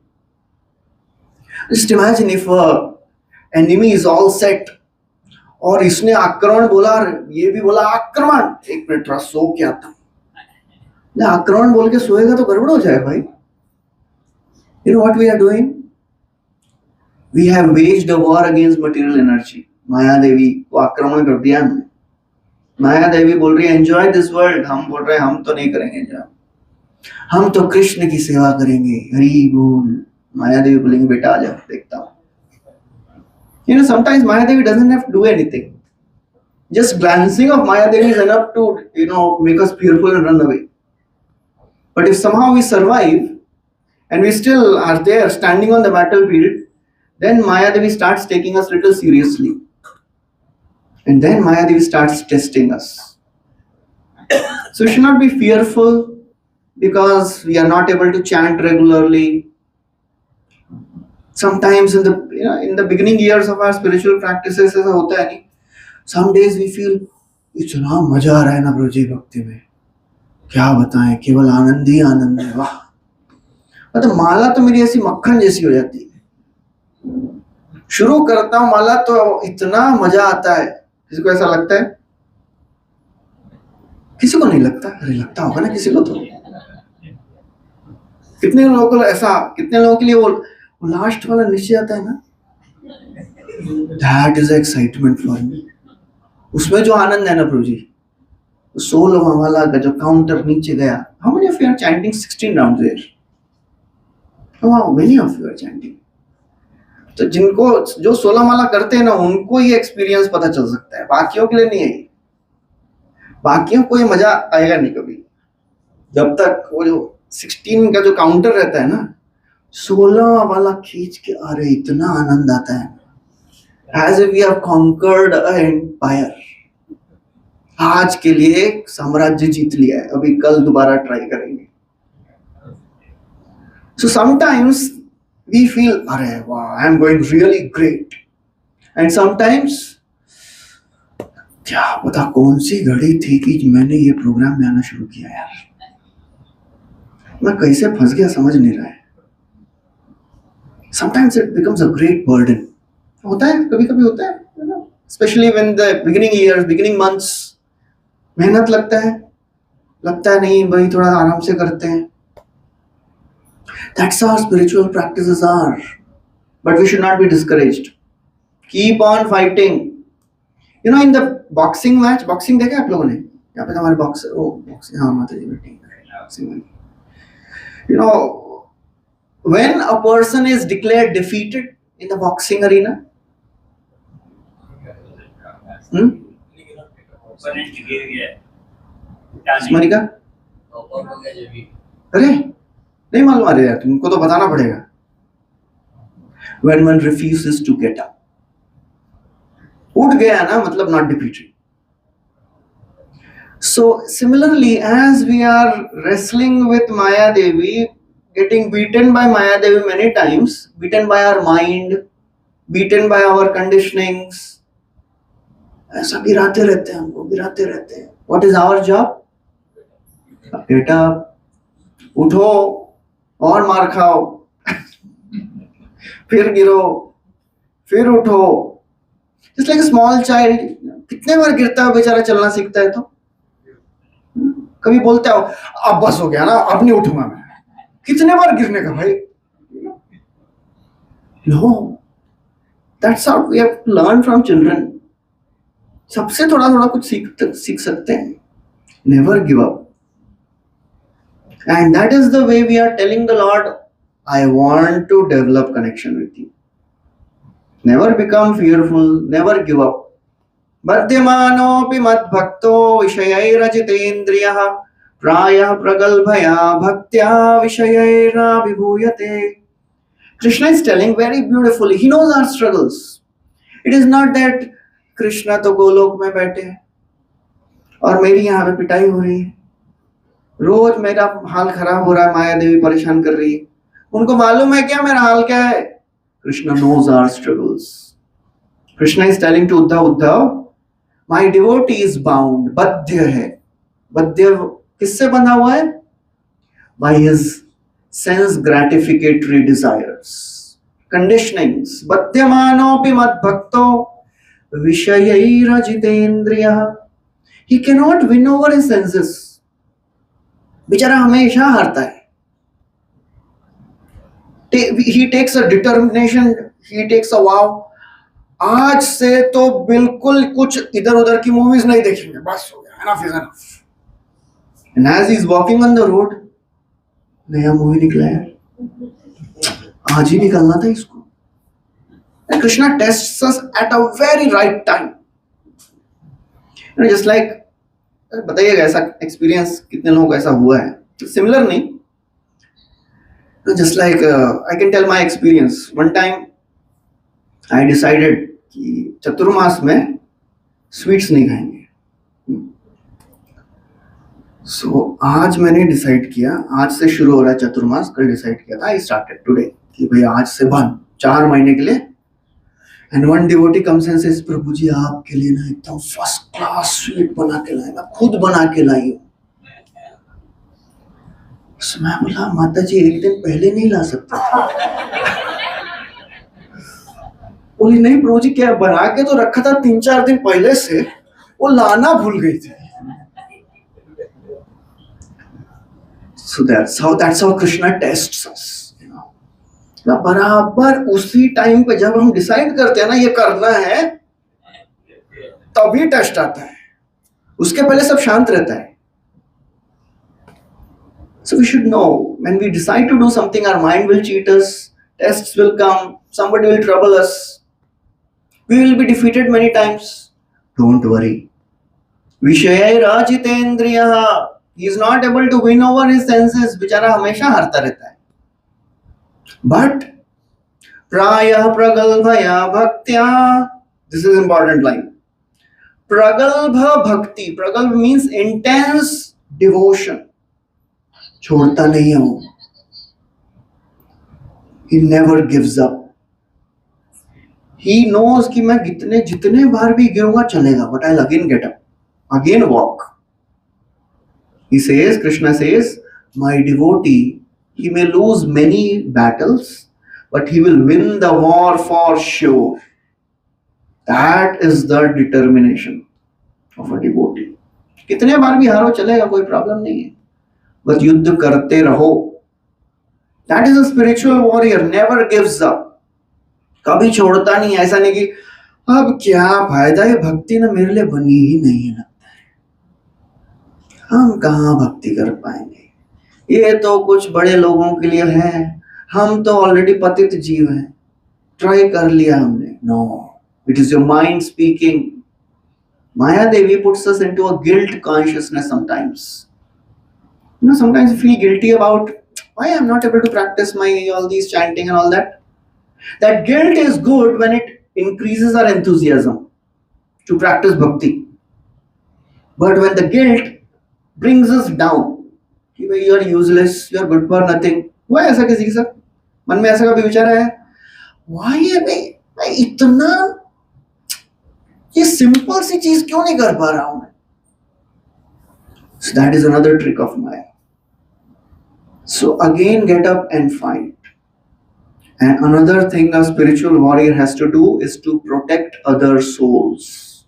Just imagine if enemy is all set और इसने आक्रमण बोला, ये भी बोला आक्रमण. एक मिनट थोड़ा सो के आता हूं. आक्रमण बोल के सोएगा तो गड़बड़ हो जाए भाई. You know what we are doing? We have waged a war against material energy. माया देवी को आक्रमण कर दिया हमने. माया देवी बोल रही है एंजॉय दिस वर्ल्ड. हम बोल रहे हैं हम तो नहीं करेंगे एंजॉय. हम तो कृष्ण की सेवा करेंगे. हरि बोल. माया देवी बोलेंगे बेटा आ जाओ देखता हूं. You know, sometimes Maya Devi doesn't have to do anything. Just glancing of Maya Devi is enough to, make us fearful and run away. But if somehow we survive and we still are there standing on the battlefield, then Maya Devi starts taking us little seriously. And then Maya Devi starts testing us. So we should not be fearful because we are not able to chant regularly. Sometimes in the beginning years of our spiritual practices ऐसा होता है नहीं. Some days we feel इतना मजा आ रहा है ना प्रभु जी भक्ति में, क्या बताएं, केवल आनंद ही आनंद है. वाह, मतलब माला तो मेरी ऐसी मक्खन जैसी हो जाती है. शुरू करता हूँ माला तो इतना मजा आता है. किसी को ऐसा लगता है? किसी को नहीं लगता. अरे लगता होगा ना किसी को. तो कितने लोगों को ऐसा, कितने लोगों के लिए वो लास्ट वाला निश्चय आता है ना, that is excitement for me. उसमें जो आनंद है ना प्रभु जी, 16वां वाला का जो काउंटर नीचे गया. How many of you are chanting 16 rounds there? How many of you are chanting? तो जिनको जो 16 माला करते हैं ना, उनको ये एक्सपीरियंस पता चल सकता है. बाकियों के लिए नहीं है. बाकियों को ये मजा आएगा नहीं कभी, जब तक वो जो 16 का जो काउंटर रहता है ना, 16 वाला खींच के अरे इतना आनंद आता है. As if we have conquered an empire. आज के लिए साम्राज्य जीत लिया है, अभी कल दोबारा ट्राई करेंगे. So sometimes we feel अरे वाह, I am going really great. And sometimes क्या पता कौन सी घड़ी थी कि मैंने ये प्रोग्राम में आना शुरू किया यार. मैं कैसे फंस गया समझ नहीं रहा है. Sometimes it becomes a great burden. होता है, कभी कभी होता है, especially when the beginning years, beginning months, मेहनत लगता है नहीं भाई थोड़ा आराम से करते हैं. That's how spiritual practices are. But we should not be discouraged. Keep on fighting. In the boxing match, boxing देखा आप लोगों ने? यहाँ पे हमारे बॉक्सर, boxing, हाँ माता जी बैठी boxing. When a person is declared defeated in the boxing arena, स्मरिका, अरे नहीं मालूम. अरे यार तुमको तो बताना पड़ेगा. When one refuses to get up, उठ गया ना मतलब not defeated. So similarly, as we are wrestling with Maya Devi, getting beaten by Maya Devi many times, beaten by our mind, beaten by our conditionings, ऐसा गिराते रहते हैं हमको, गिराते रहते हैं. What is our job? Get up, उठो और मार खाओ, फिर गिरो, फिर उठो. Just like a small child, कितने बार गिरता है बेचारा, चलना सीखता है तो कभी बोलता हो अब बस हो गया ना, अब नहीं उठूंगा मैं. कितने बार गिरने का भाई? No, that's how we have to learn from children. सबसे थोड़ा थोड़ा कुछ सीख सकते हैं. Never give up. And that is the way we are telling the Lord, I want to develop connection with you. Never become fearful, never give up. बध्यमानोऽपि मद्भक्तो विषयैरजितेन्द्रियः प्रायः प्रगल्भया भक्त्या विषयैराभिभूयते. Krishna is telling very beautifully. He knows our struggles. It is not that Krishna तो गोलोक में बैठे हैं और मेरी यहाँ पे पिटाई हो रही है, रोज मेरा हाल खराब हो रहा है, माया देवी परेशान कर रही है, उनको मालूम है क्या मेरा हाल क्या है? Krishna knows our struggles. Krishna is telling to Uddhav, my devotee is bound, badhya है. badhya किससे बंधा हुआ है? By his sense gratificatory desires, conditionings. Badhyamanopi madbhakto vishayairajitendriya. He cannot win over his senses. बेचारा हमेशा हारता है. He takes a determination, he takes a vow. आज से तो बिल्कुल कुछ इधर उधर की मूवीज नहीं देखेंगे, बस हो गया, enough is enough. And as he is walking on the road, नया मूवी निकला है, आज ही निकलना था इसको. And Krishna tests us at a very right time. Just like, बताइएगा ऐसा एक्सपीरियंस कितने लोगों को ऐसा हुआ है? सिमिलर नहीं, just like I can tell my experience. One time I decided कि चतुर्मास में स्वीट्स नहीं खाएंगे. So आज मैंने डिसाइड किया, आज से शुरू हो रहा है चतुर्मास, कल डिसाइड किया था, I started today कि भाई आज से बंद 4 महीने के लिए. And one devotee comes and says, प्रभु जी आपके लिए ना एकदम फर्स्ट क्लास स्वीट बना के लाए, मैं खुद बना के लाई हूँ. So मैं बोला माता जी एक दिन पहले नहीं ला सकता? बोली नहीं प्रभु जी, क्या बना के तो रखा था 3-4 दिन पहले से, वो लाना भूल गई थी. So that's how Krishna tests us. बराबर उसी टाइम पे जब हम डिसाइड करते हैं ना ये करना है, तभी टेस्ट आता है. उसके पहले सब शांत रहता है. So we should know, when we decide to do something, our mind will cheat us, tests will come, somebody will trouble us, we will be defeated many times. Don't worry. Vishayarajitendriya. He is not able to win over his senses. बेचारा हमेशा हारता रहता है. But prayah pragalbhaya bhaktya. This is important line. Pragalbha bhakti. Pragalbha means intense devotion. छोड़ता नहीं है वो. He never gives up. He knows कि मैं जितने बार भी गिरूंगा चलेगा, but I'll again get up, again walk. He says, Krishna says, my devotee, he may lose many battles, but he will win the war for sure. That is the determination of a devotee. कितने बार भी हारो चलेगा, कोई problem नहीं है, बस युद्ध करते रहो. That is a spiritual warrior, never gives up. कभी छोड़ता नहीं. ऐसा नहीं कि अब क्या फायदा, ये भक्ति ना मेरे लिए बनी ही नहीं है, लगता है हम कहाँ भक्ति कर पाएंगे, ये तो कुछ बड़े लोगों के लिए है, हम तो ऑलरेडी पतित जीव हैं, ट्राई कर लिया हमने. No, it is your mind speaking. Maya Devi puts us into a guilt consciousness sometimes. Sometimes we feel guilty about why I'm not able to practice all these chanting and all that. That guilt is good when it increases our enthusiasm to practice bhakti. But when the guilt brings us down, you are useless, you are good for nothing. Why ऐसा किसी के साथ मन में ऐसा कभी विचार आया? Why है मैं इतना ये सिंपल सी चीज क्यों नहीं कर पा रहा हूं मैं? So that is another trick of Maya. So again, get up and fight. And another thing a spiritual warrior has to do is to protect other souls.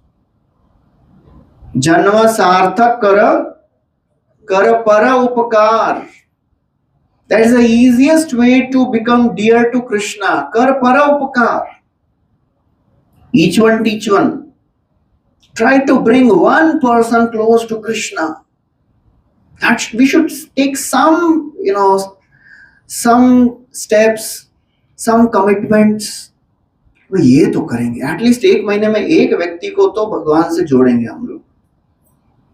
Janma sarthak kar para upakar. That is the easiest way to become dear to Krishna. Kar para upakar. Each one teach one. Try to bring one person close to Krishna. We should take some, some steps, some commitments. वो ये तो करेंगे, at least एक महीने में एक व्यक्ति को तो भगवान से जोड़ेंगे हम लोग.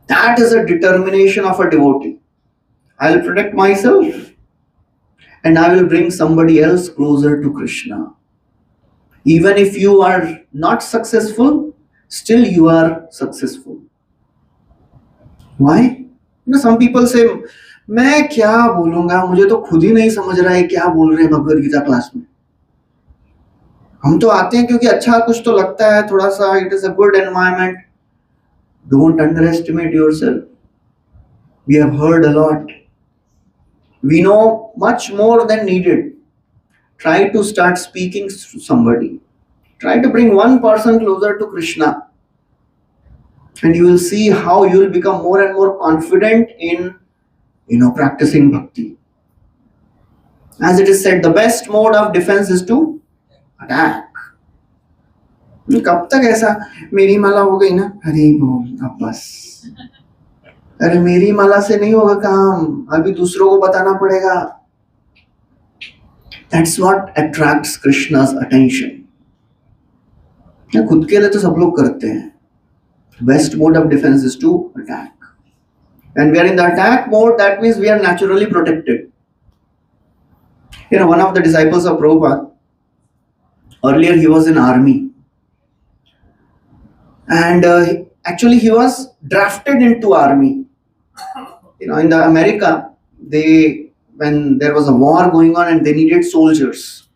That is a determination of a devotee. I will protect myself and I will bring somebody else closer to Krishna. Even if you are not successful, still you are successful. Why? Some people say, मैं क्या बोलूंगा, मुझे तो खुद ही नहीं समझ रहा है क्या बोल रहे हैं भगवद गीता क्लास में. हम तो आते हैं क्योंकि अच्छा कुछ तो लगता है, थोड़ा सा, it is a good environment. Don't underestimate yourself. We have heard a lot. We know much more than needed. Try to start speaking to somebody. Try to bring one person closer to Krishna. And you will see how you will become more and more confident in, practicing bhakti. As it is said, the best mode of defense is to attack. कब तक ऐसा, मेरी माला हो गई ना, अरे बोल अब बस, अरे मेरी माला से नहीं होगा काम, अभी दूसरों को बताना पड़ेगा. That's what attracts Krishna's attention. खुद के लिए तो सब लोग करते हैं. Best mode of defense is to attack. When we are in the attack mode, that means we are naturally protected. One of the disciples of Prabhupada, earlier he was in army. And actually he was drafted into army. In the America, when there was a war going on and they needed soldiers,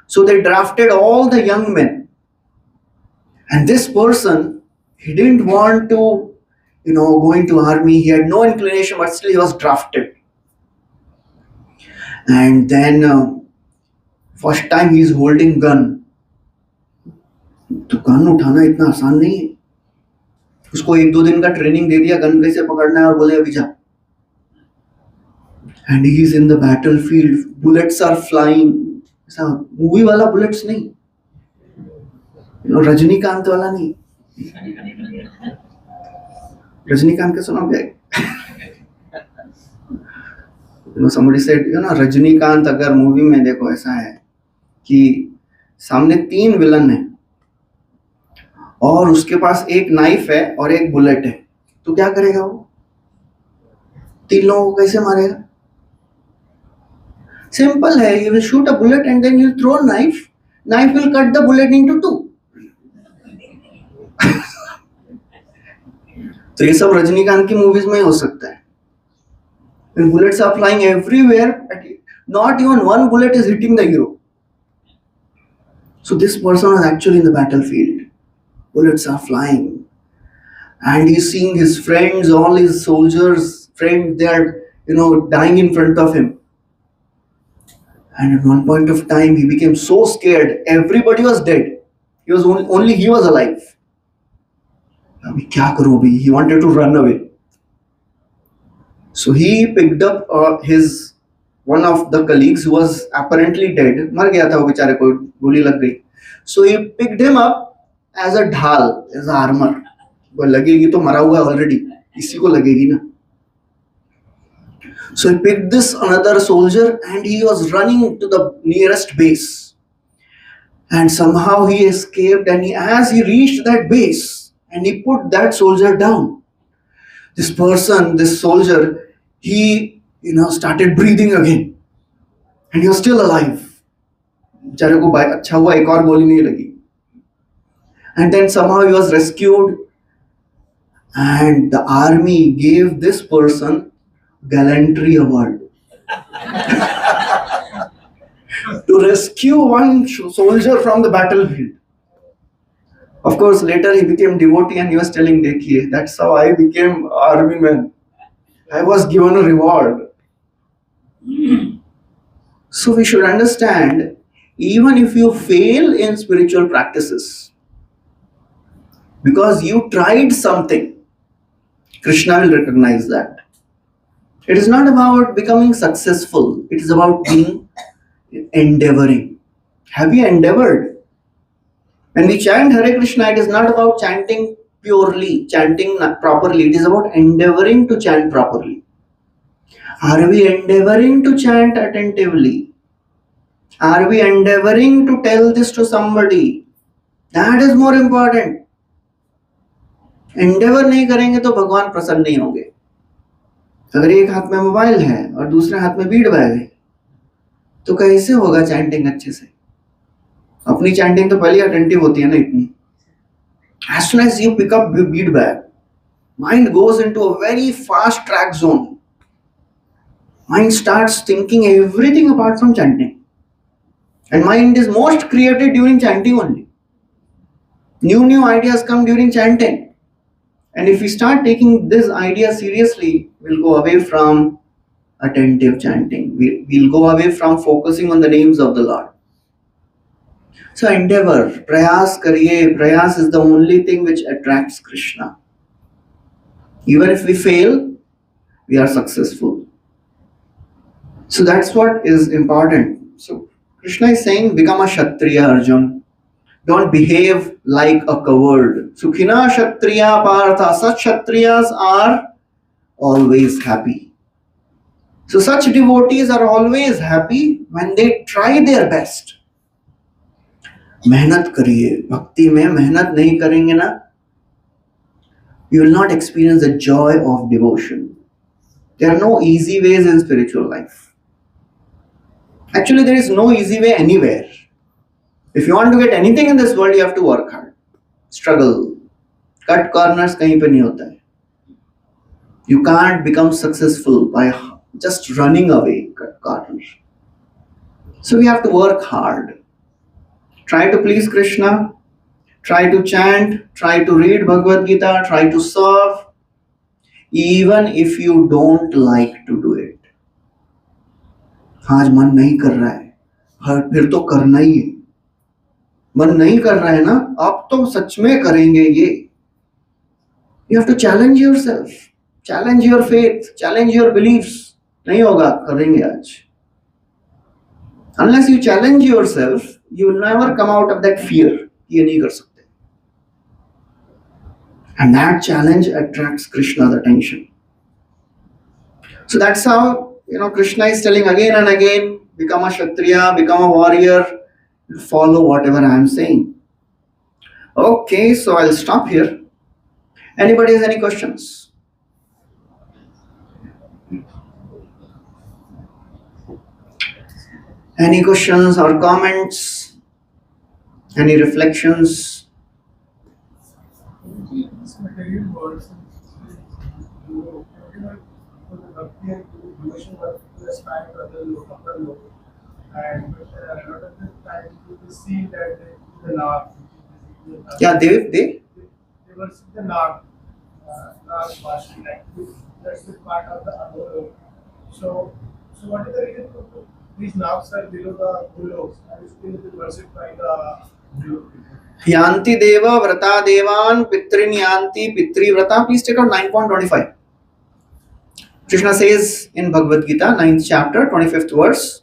so they drafted all the young men. And this person, he didn't want to, go into army. He had no inclination, but still he was drafted. And then first time he is holding gun. तो gun उठाना इतना आसान नहीं है. उसको 1-2 दिन का training दे दिया, गन कैसे पकड़ना है, और बोले अभी जा. And he is in the battlefield. Bullets are flying. ऐसा मूवी वाला बुलेट्स नहीं, रजनीकांत वाला नहीं. रजनीकांत का सुना क्या? somebody said, रजनीकांत अगर मूवी में देखो ऐसा है कि सामने 3 विलन है और उसके पास एक नाइफ है और एक बुलेट है, तो क्या करेगा वो? 3 लोगों को कैसे मारेगा? सिंपल है, he will shoot a bullet and then he'll throw a knife. Knife will cut the bullet into 2. तो ये सब रजनीकांत की मूवीज में हो सकता है. When bullets are flying everywhere, not even one bullet is hitting the hero. So this person was actually in the battlefield. Bullets are flying, and he's seeing his friends, all his soldiers, friends, they are, dying in front of him. And at one point of time, he became so scared. Everybody was dead. Only he was alive. Abhi kya karu bhi? He wanted to run away. So he picked up one of the colleagues who was apparently dead. Mar gaya tha wo बेचारे को, गोली लग गई. So he picked him up as a ढाल, as a armor. वो लगेगी तो मरा हुआ already, इसी को लगेगी ना. So he picked this another soldier and he was running to the nearest base. And somehow he escaped, and as he reached that base and he put that soldier down, this soldier, he started breathing again. And he was still alive. बेचारे को अच्छा हुआ एक और गोली नहीं लगी. And then somehow he was rescued, and the army gave this person gallantry award to rescue one soldier from the battlefield. Of course, later he became devotee and he was telling, देखिए, that's how I became army man. I was given a reward. So we should understand, even if you fail in spiritual practices, because you tried something, Krishna will recognize that. It is not about becoming successful. It is about being endeavoring. Have you endeavored? When we chant Hare Krishna, it is not about chanting purely, chanting properly. It is about endeavoring to chant properly. Are we endeavoring to chant attentively? Are we endeavoring to tell this to somebody? That is more important. Endeavour नहीं करेंगे तो भगवान प्रसन्न नहीं होंगे. अगर एक हाथ में मोबाइल है और दूसरे हाथ में बीट बैग है तो कैसे होगा चैंटिंग अच्छे से? अपनी चैंटिंग तो पहले अटेंटिव होती है ना इतनी. As soon as you pick up beat bag, mind goes into a very fast track zone. Mind starts thinking everything apart from chanting. And mind is most created during chanting only. New ideas come during chanting. And if we start taking this idea seriously, we'll go away from attentive chanting. We'll go away from focusing on the names of the Lord. So endeavor, prayas kariye. Prayas is the only thing which attracts Krishna. Even if we fail, we are successful. So that's what is important. So Krishna is saying, become a Kshatriya, Arjun. Don't behave like a coward. Sukhina Kshatriya Partha. Such Kshatriyas are always happy. So such devotees are always happy when they try their best. मेहनत करिए. भक्ति में मेहनत नहीं करेंगे ना, you will not experience the joy of devotion. There are no easy ways in spiritual life. Actually, there is no easy way anywhere. If you want to get anything in this world, you have to work hard, struggle. Cut corners कहीं पे नहीं होता है. You can't become successful by just running away cut corners. So we have to work hard. Try to please Krishna. Try to chant. Try to read Bhagavad Gita. Try to serve. Even if you don't like to do it. आज मन नहीं कर रहा है, फिर तो करना ही है. मन नहीं कर रहा है ना, अब तो सच में करेंगे ये. You have to challenge yourself, challenge your faith, challenge your beliefs. नहीं होगा, करेंगे आज. Unless you challenge yourself, you will never come out of that fear. ये नहीं कर सकते. And that challenge attracts Krishna's attention. So that's how, Krishna is telling again and again, become a Kshatriya, become a warrior, follow whatever I am saying. Okay, so I'll stop here. Anybody has any questions? Any questions or comments? Any reflections? Material words and a lot of the time you see that the Nag. Yeah, they worship the Nag, Vashi, like that's the part of the Adho. So what is the reason for these Nags are below the Gulos and still worshipped by the Gulu? Yanti Deva Vrata Devan Pitrin Yanti Pitri Vrata. Please take out 9.25. Krishna says in Bhagavad Gita, 9th chapter, 25th verse,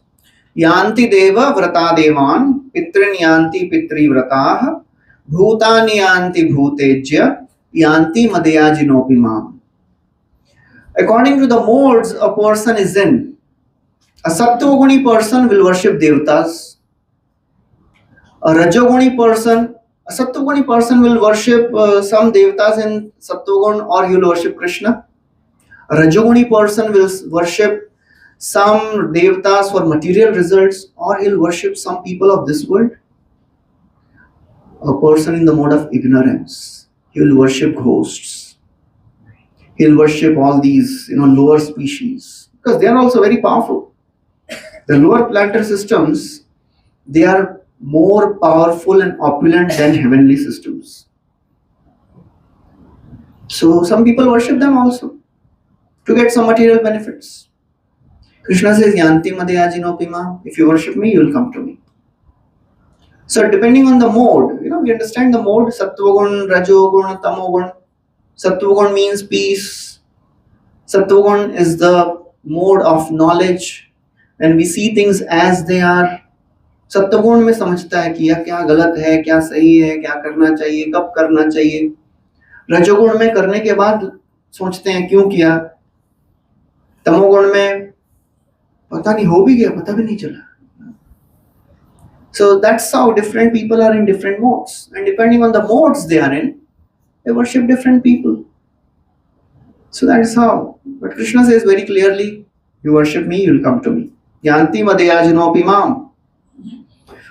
Yanti Deva Vrata Devan Pitrin Yanti Pitri Vrataah Bhutani Yanti Bhutejya Yanti Madhyajinopi Mam. According to the modes a person is in, a Sattva-guni person will worship Devatas. A Rajoguni person, a Sattva-guni person will worship some Devatas in Sattva-gun, or he will worship Krishna. A Rajoguni person will worship some Devatas for material results, or he will worship some people of this world. A person in the mode of ignorance, he will worship ghosts. He will worship all these, lower species, because they are also very powerful. The lower planetary systems, they are more powerful and opulent than heavenly systems. So some people worship them also to get some material benefits. Krishna says, Yanti Madhyajinopima, if you worship me, you will come to me. So depending on the mode, we understand the mode, Sattva-gun, Rajogun, Tamogun. Sattva-gun means peace. Sattva-gun is the mode of knowledge. When we see things as they are, सत्वगुण में समझता है कि यह क्या गलत है, क्या सही है, क्या करना चाहिए, कब करना चाहिए. रजोगुण में करने के बाद सोचते हैं क्यों किया. तमोगुण में पता नहीं हो भी गया, पता भी नहीं चला. So that's how different people are in different modes, and depending on the modes they are in, they worship different people. So that is how. But Krishna says very clearly, you worship me, you will come to me. Yanti madhyajinopi mam.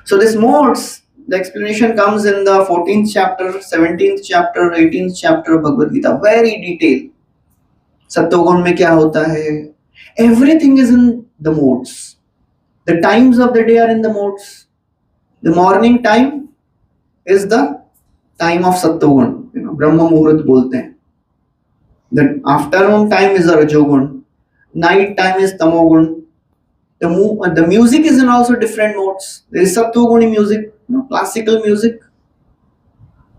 So this modes, the explanation comes in the 14th chapter, 17th chapter, 18th chapter of Bhagavad Gita. Very detailed. Sattvagun mein kya hota hai? Everything is in the modes. The times of the day are in the modes. The morning time is the time of Sattvagun. Brahma Muhurat bolte hain. The afternoon time is a Rajogun. Night time is Tamogun. The music is in also different modes. There is Sattoguni music, classical music.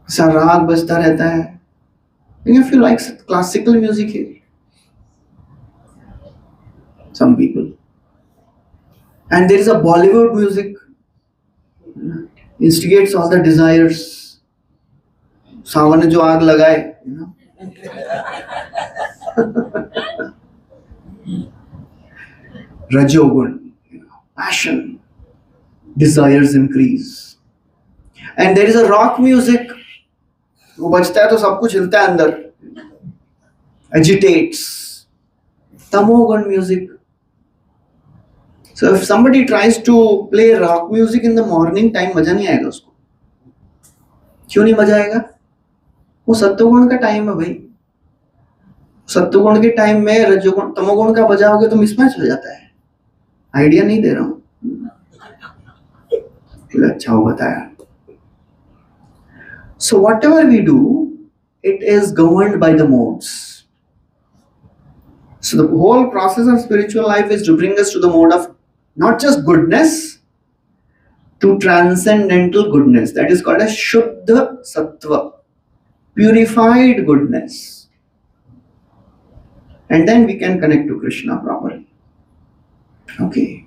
सा राग बजता रहता है. If you like classical music here, some people. And there is a Bollywood music, instigates all the desires. सावन जो आग लगाए, Rajogun, passion, desires increase. And there is a rock music. वो बजता है तो सब कुछ हिलता है अंदर, agitates. Tamogun music. So if somebody tries to play rock music in the morning time, मजा नहीं आएगा उसको. क्यों नहीं मजा आएगा? वो सत्वगुण का टाइम है भाई. सत्वगुण के टाइम में रजोगुण तमोगुण का बजाओगे तो मिसमैच हो जाता है. आइडिया नहीं दे रहा हूं, अच्छा हो बताया. So whatever we do, it is governed by the modes. So the whole process of spiritual life is to bring us to the mode of not just goodness, to transcendental goodness. That is called as Shuddha Sattva, purified goodness. And then we can connect to Krishna properly. Okay.